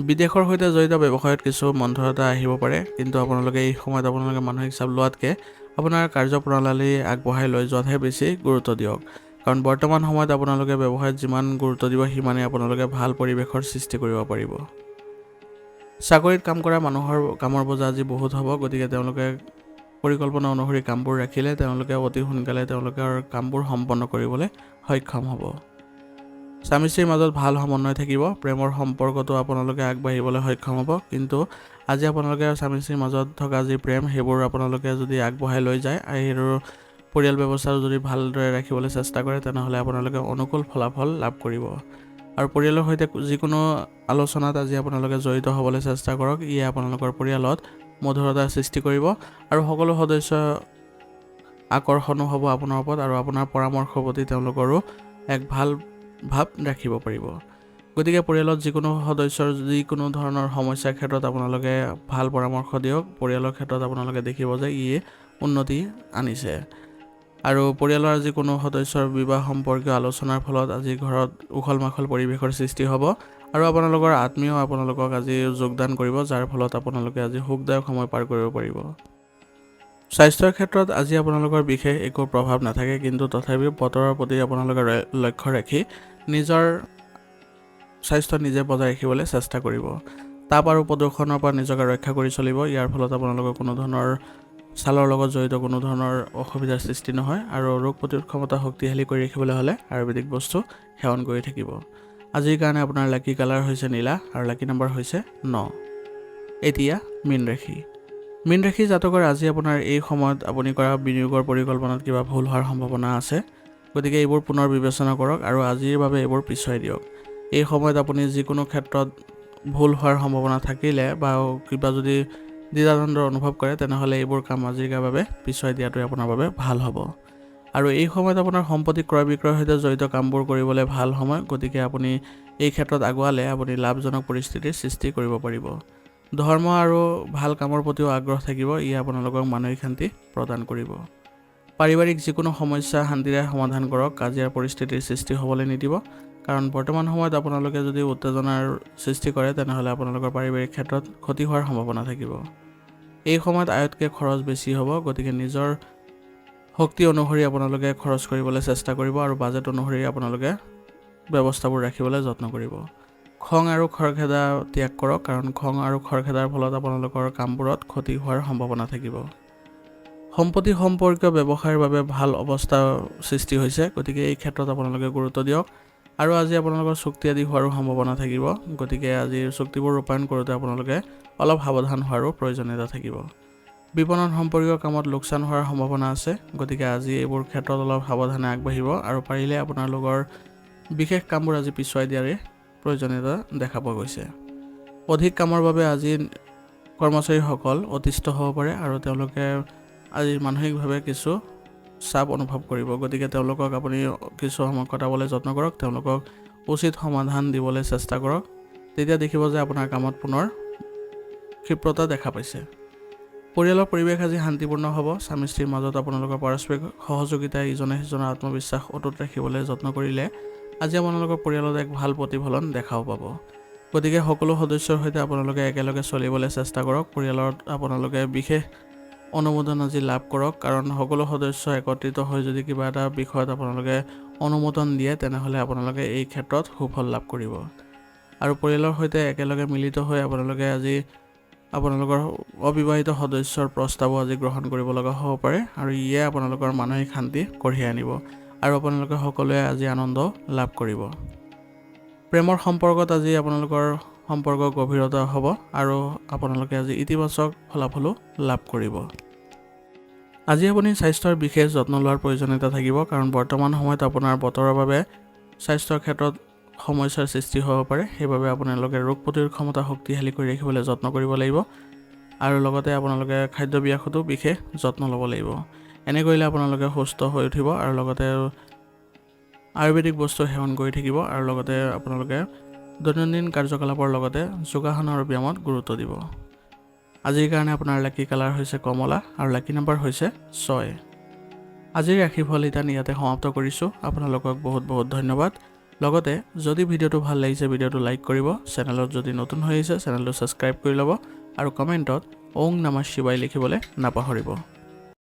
বিদেশৰ সৈতে জড়িত ব্যৱসায়ত কিছু মন্থৰতা আহিব পাৰে। কিন্তু আপোনালোকে এই সময়ত আপোনালোকে মানসিক চাপ লোৱাতকৈ আপোনাৰ কাৰ্যপ্ৰণালী আগবঢ়াই লৈ যোৱাতহে বেছি গুৰুত্ব দিয়ক। কাৰণ বৰ্তমান সময়ত আপোনালোকে ব্যৱসায়ত যিমান গুৰুত্ব দিব সিমানেই আপোনালোকে ভাল পৰিৱেশৰ সৃষ্টি কৰিব পাৰিব। চাকৰিত কাম কৰা মানুহৰ কামৰ বোজা আজি বহুত হ'ব। গতিকে তেওঁলোকে পৰিকল্পনা অনুসৰি কামবোৰ ৰাখিলে তেওঁলোকে অতি সোনকালে তেওঁলোকৰ কামবোৰ সম্পন্ন কৰিবলৈ সক্ষম হ'ব। স্বামী স্ত্ৰীৰ মাজত ভাল সমন্বয় থাকিব। প্ৰেমৰ সম্পৰ্কটো আপোনালোকে আগবাঢ়িবলৈ সক্ষম হ'ব। কিন্তু আজি আপোনালোকে স্বামী স্ত্ৰীৰ মাজত থকা যি প্ৰেম সেইবোৰ আপোনালোকে যদি আগবঢ়াই লৈ যায় আৰু পৰিয়াল ব্যৱস্থাটো যদি ভালদৰে ৰাখিবলৈ চেষ্টা কৰে তেনেহ'লে আপোনালোকে অনুকূল ফলাফল লাভ কৰিব। আৰু পৰিয়ালৰ সৈতে যিকোনো আলোচনাত আজি আপোনালোকে জড়িত হ'বলৈ চেষ্টা কৰক। ইয়ে আপোনালোকৰ পৰিয়ালত মধুৰতাৰ সৃষ্টি কৰিব আৰু সকলো সদস্য আকৰ্ষণো হ'ব আপোনাৰ ওপৰত আৰু আপোনাৰ পৰামৰ্শৰ প্ৰতি তেওঁলোকৰো এক ভাল ভাৱ ৰাখিব পাৰিব। গতিকে পৰিয়ালত যিকোনো সদস্যৰ যিকোনো ধৰণৰ সমস্যাৰ ক্ষেত্ৰত আপোনালোকে ভাল পৰামৰ্শ দিয়ক। পৰিয়ালৰ ক্ষেত্ৰত আপোনালোকে দেখিব যে ই উন্নতি আনিছে। আৰু পৰিয়ালৰ যিকোনো সদস্যৰ বিবাহ সম্পৰ্কীয় আলোচনাৰ ফলত আজি ঘৰত উখল মাখল পৰিৱেশৰ সৃষ্টি হ'ব আৰু আপোনালোকৰ আত্মীয় আপোনালোকক আজি যোগদান কৰিব, যাৰ ফলত আপোনালোকে আজি সুখদায়ক সময় পাৰ কৰিব পাৰিব। স্বাস্থ্যৰ ক্ষেত্ৰত আজি আপোনালোকৰ বিশেষ একো প্ৰভাৱ নাথাকে, কিন্তু তথাপিও বতৰৰ প্ৰতি আপোনালোকে লক্ষ্য ৰাখি নিজৰ স্বাস্থ্য নিজে বজাই ৰাখিবলৈ চেষ্টা কৰিব। তাপ আৰু প্ৰদূষণৰ পৰা নিজকে ৰক্ষা কৰি চলিব। ইয়াৰ ফলত আপোনালোকৰ কোনো ধৰণৰ ছালৰ লগত জড়িত কোনো ধৰণৰ অসুবিধাৰ সৃষ্টি নহয় আৰু ৰোগ প্ৰতিৰোধ ক্ষমতা শক্তিশালী কৰি ৰাখিবলৈ হ'লে আয়ুৰ্বেদিক বস্তু সেৱন কৰি থাকিব। আজিৰ কাৰণে আপোনাৰ লাকি কালাৰ হৈছে নীলা আৰু লাকি নম্বৰ হৈছে 9। এতিয়া মীন ৰাশি। মীন ৰাশি জাতকৰ আজি আপোনাৰ এই সময়ত আপুনি কৰা বিনিয়োগৰ পৰিকল্পনাত কিবা ভুল হোৱাৰ সম্ভাৱনা আছে। গতিকে এইবোৰ পুনৰ বিবেচনা কৰক আৰু আজিৰ বাবে এইবোৰ পিছুৱাই দিয়ক। এই সময়ত আপুনি যিকোনো ক্ষেত্ৰত ভুল হোৱাৰ সম্ভাৱনা থাকিলে বা কিবা যদি দ্বিধাদ্বন্দ্বৰ অনুভৱ কৰে, তেনেহ'লে এইবোৰ কাম আজিৰ বাবে পিছুৱাই দিয়াটোৱে আপোনাৰ বাবে ভাল হ'ব। আৰু এই সময়ত আপোনাৰ সম্পত্তি ক্ৰয় বিক্ৰয়ৰ সৈতে জড়িত কামবোৰ কৰিবলৈ ভাল সময়। গতিকে আপুনি এই ক্ষেত্ৰত আগুৱালে আপুনি লাভজনক পৰিস্থিতিৰ সৃষ্টি কৰিব পাৰিব। ধৰ্ম আৰু ভাল কামৰ প্ৰতিও আগ্ৰহ থাকিব। ই আপোনালোকক মানসিক শান্তি প্ৰদান কৰিব। পাৰিবাৰিক যিকোনো সমস্যা শান্তিৰে সমাধান কৰক। কাজিয়াৰ পৰিস্থিতিৰ সৃষ্টি হ'বলৈ নিদিব, কাৰণ বৰ্তমান সময়ত আপোনালোকে যদি উত্তেজনাৰ সৃষ্টি কৰে, তেনেহ'লে আপোনালোকৰ পাৰিবাৰিক ক্ষেত্ৰত ক্ষতি হোৱাৰ সম্ভাৱনা থাকিব। এই সময়ত আয়তকৈ খৰচ বেছি হ'ব। গতিকে নিজৰ শক্তি অনুসৰি আপোনালোকে খৰচ কৰিবলৈ চেষ্টা কৰিব আৰু বাজেট অনুসৰি আপোনালোকে ব্যৱস্থাবোৰ ৰাখিবলৈ যত্ন কৰিব। খং আৰু খৰখেদা ত্যাগ কৰক, কাৰণ খং আৰু খৰখেদাৰ ফলত আপোনালোকৰ কামবোৰত ক্ষতি হোৱাৰ সম্ভাৱনা থাকিব। সম্পত্তি সম্পৰ্কীয় ব্যৱসায়ৰ বাবে ভাল অৱস্থা সৃষ্টি হৈছে। গতিকে এই ক্ষেত্ৰত আপোনালোকে গুৰুত্ব দিয়ক আৰু আজি আপোনালোকৰ চুক্তি আদি হোৱাৰো সম্ভাৱনা থাকিব। গতিকে আজিৰ চুক্তিবোৰ ৰূপায়ণ কৰোঁতে আপোনালোকে অলপ সাৱধান হোৱাৰো প্ৰয়োজনীয়তা থাকিব। বিপণন সম্পৰ্কীয় কামত লোকচান হোৱাৰ সম্ভাৱনা আছে। গতিকে আজি এইবোৰ ক্ষেত্ৰত অলপ সাৱধানে আগবাঢ়িব আৰু পাৰিলে আপোনালোকৰ বিশেষ কামবোৰ আজি পিছুৱাই দিয়াৰে প্ৰয়োজনীয়তা দেখা পোৱা গৈছে। অধিক কামৰ বাবে আজি কৰ্মচাৰীসকল অতিষ্ঠ হ'ব পাৰে আৰু তেওঁলোকে আজি মানসিকভাৱে কিছু চাপ অনুভৱ কৰিব। গতিকে তেওঁলোকক আপুনি কিছু সময় কটাবলৈ যত্ন কৰক, তেওঁলোকক উচিত সমাধান দিবলৈ চেষ্টা কৰক। তেতিয়া দেখিব যে আপোনাৰ কামত পুনৰ ক্ষিপ্ৰতা দেখা পাইছে। পৰিয়ালৰ পৰিৱেশ আজি শান্তিপূৰ্ণ হ'ব। স্বামী স্ত্ৰীৰ মাজত আপোনালোকৰ পাৰস্পৰিক সহযোগিতাই ইজনে সিজনৰ আত্মবিশ্বাস অটুট ৰাখিবলৈ যত্ন কৰিলে আজি আপোনালোকৰ পৰিয়ালত এক ভাল প্ৰতিফলন দেখাও পাব। গতিকে সকলো সদস্যৰ সৈতে আপোনালোকে একেলগে চলিবলৈ চেষ্টা কৰক। পৰিয়ালত আপোনালোকে বিশেষ অনুমোদন আজি লাভ কৰক, কাৰণ সকলো সদস্য একত্ৰিত হৈ যদি কিবা এটা বিষয়ত আপোনালোকে অনুমোদন দিয়ে, তেনেহ'লে আপোনালোকে এই ক্ষেত্ৰত সুফল লাভ কৰিব। আৰু পৰিয়ালৰ সৈতে একেলগে মিলিত হৈ আপোনালোকে আজি আপোনালোকৰ অবিবাহিত সদস্যৰ প্ৰস্তাৱো আজি গ্ৰহণ কৰিব লগা হ'ব পাৰে আৰু ইয়ে আপোনালোকৰ মানসিক শান্তি কঢ়িয়াই আনিব আৰু আপোনালোকে সকলোৱে আজি আনন্দ লাভ কৰিব। প্ৰেমৰ সম্পৰ্কত আজি আপোনালোকৰ সম্পৰ্ক গভীৰতা হ'ব আৰু আপোনালোকে আজি ইতিবাচক ফলাফলো লাভ কৰিব। আজি আপুনি স্বাস্থ্যৰ বিশেষ যত্ন লোৱাৰ প্ৰয়োজনীয়তা থাকিব, কাৰণ বৰ্তমান সময়ত আপোনাৰ বতৰৰ বাবে স্বাস্থ্যৰ ক্ষেত্ৰত সমস্যাৰ সৃষ্টি হ'ব পাৰে। সেইবাবে আপোনালোকে ৰোগ প্ৰতিৰোধ ক্ষমতা শক্তিশালী কৰি ৰাখিবলৈ যত্ন কৰিব লাগিব আৰু লগতে আপোনালোকে খাদ্যাভ্যাসতো বিশেষ যত্ন ল'ব লাগিব। এনে কৰিলে আপোনালোকে সুস্থ হৈ উঠিব আৰু লগতে আয়ুৰ্বেদিক বস্তু সেৱন কৰি থাকিব আৰু লগতে আপোনালোকে দৈনন্দিন কাৰ্যকলাপৰ লগতে যোগাসন আৰু ব্যায়ামত গুৰুত্ব দিব। আজিৰ কাৰণে আপোনাৰ লাকি কালাৰ হৈছে কমলা আৰু লাকি নম্বৰ হৈছে 6। আজিৰ ৰাশিফল ইয়াতে সমাপ্ত কৰিছোঁ। আপোনালোকক বহুত বহুত ধন্যবাদ। লগতে যদি ভিডিঅ'টো ভাল লাগিছে ভিডিঅ'টো লাইক কৰিব, চেনেলত যদি নতুন হৈ আহিছে চেনেলটো ছাবস্ক্ৰাইব কৰি ল'ব আৰু কমেণ্টত ওং নমঃ শিৱায় লিখিবলৈ নাপাহৰিব।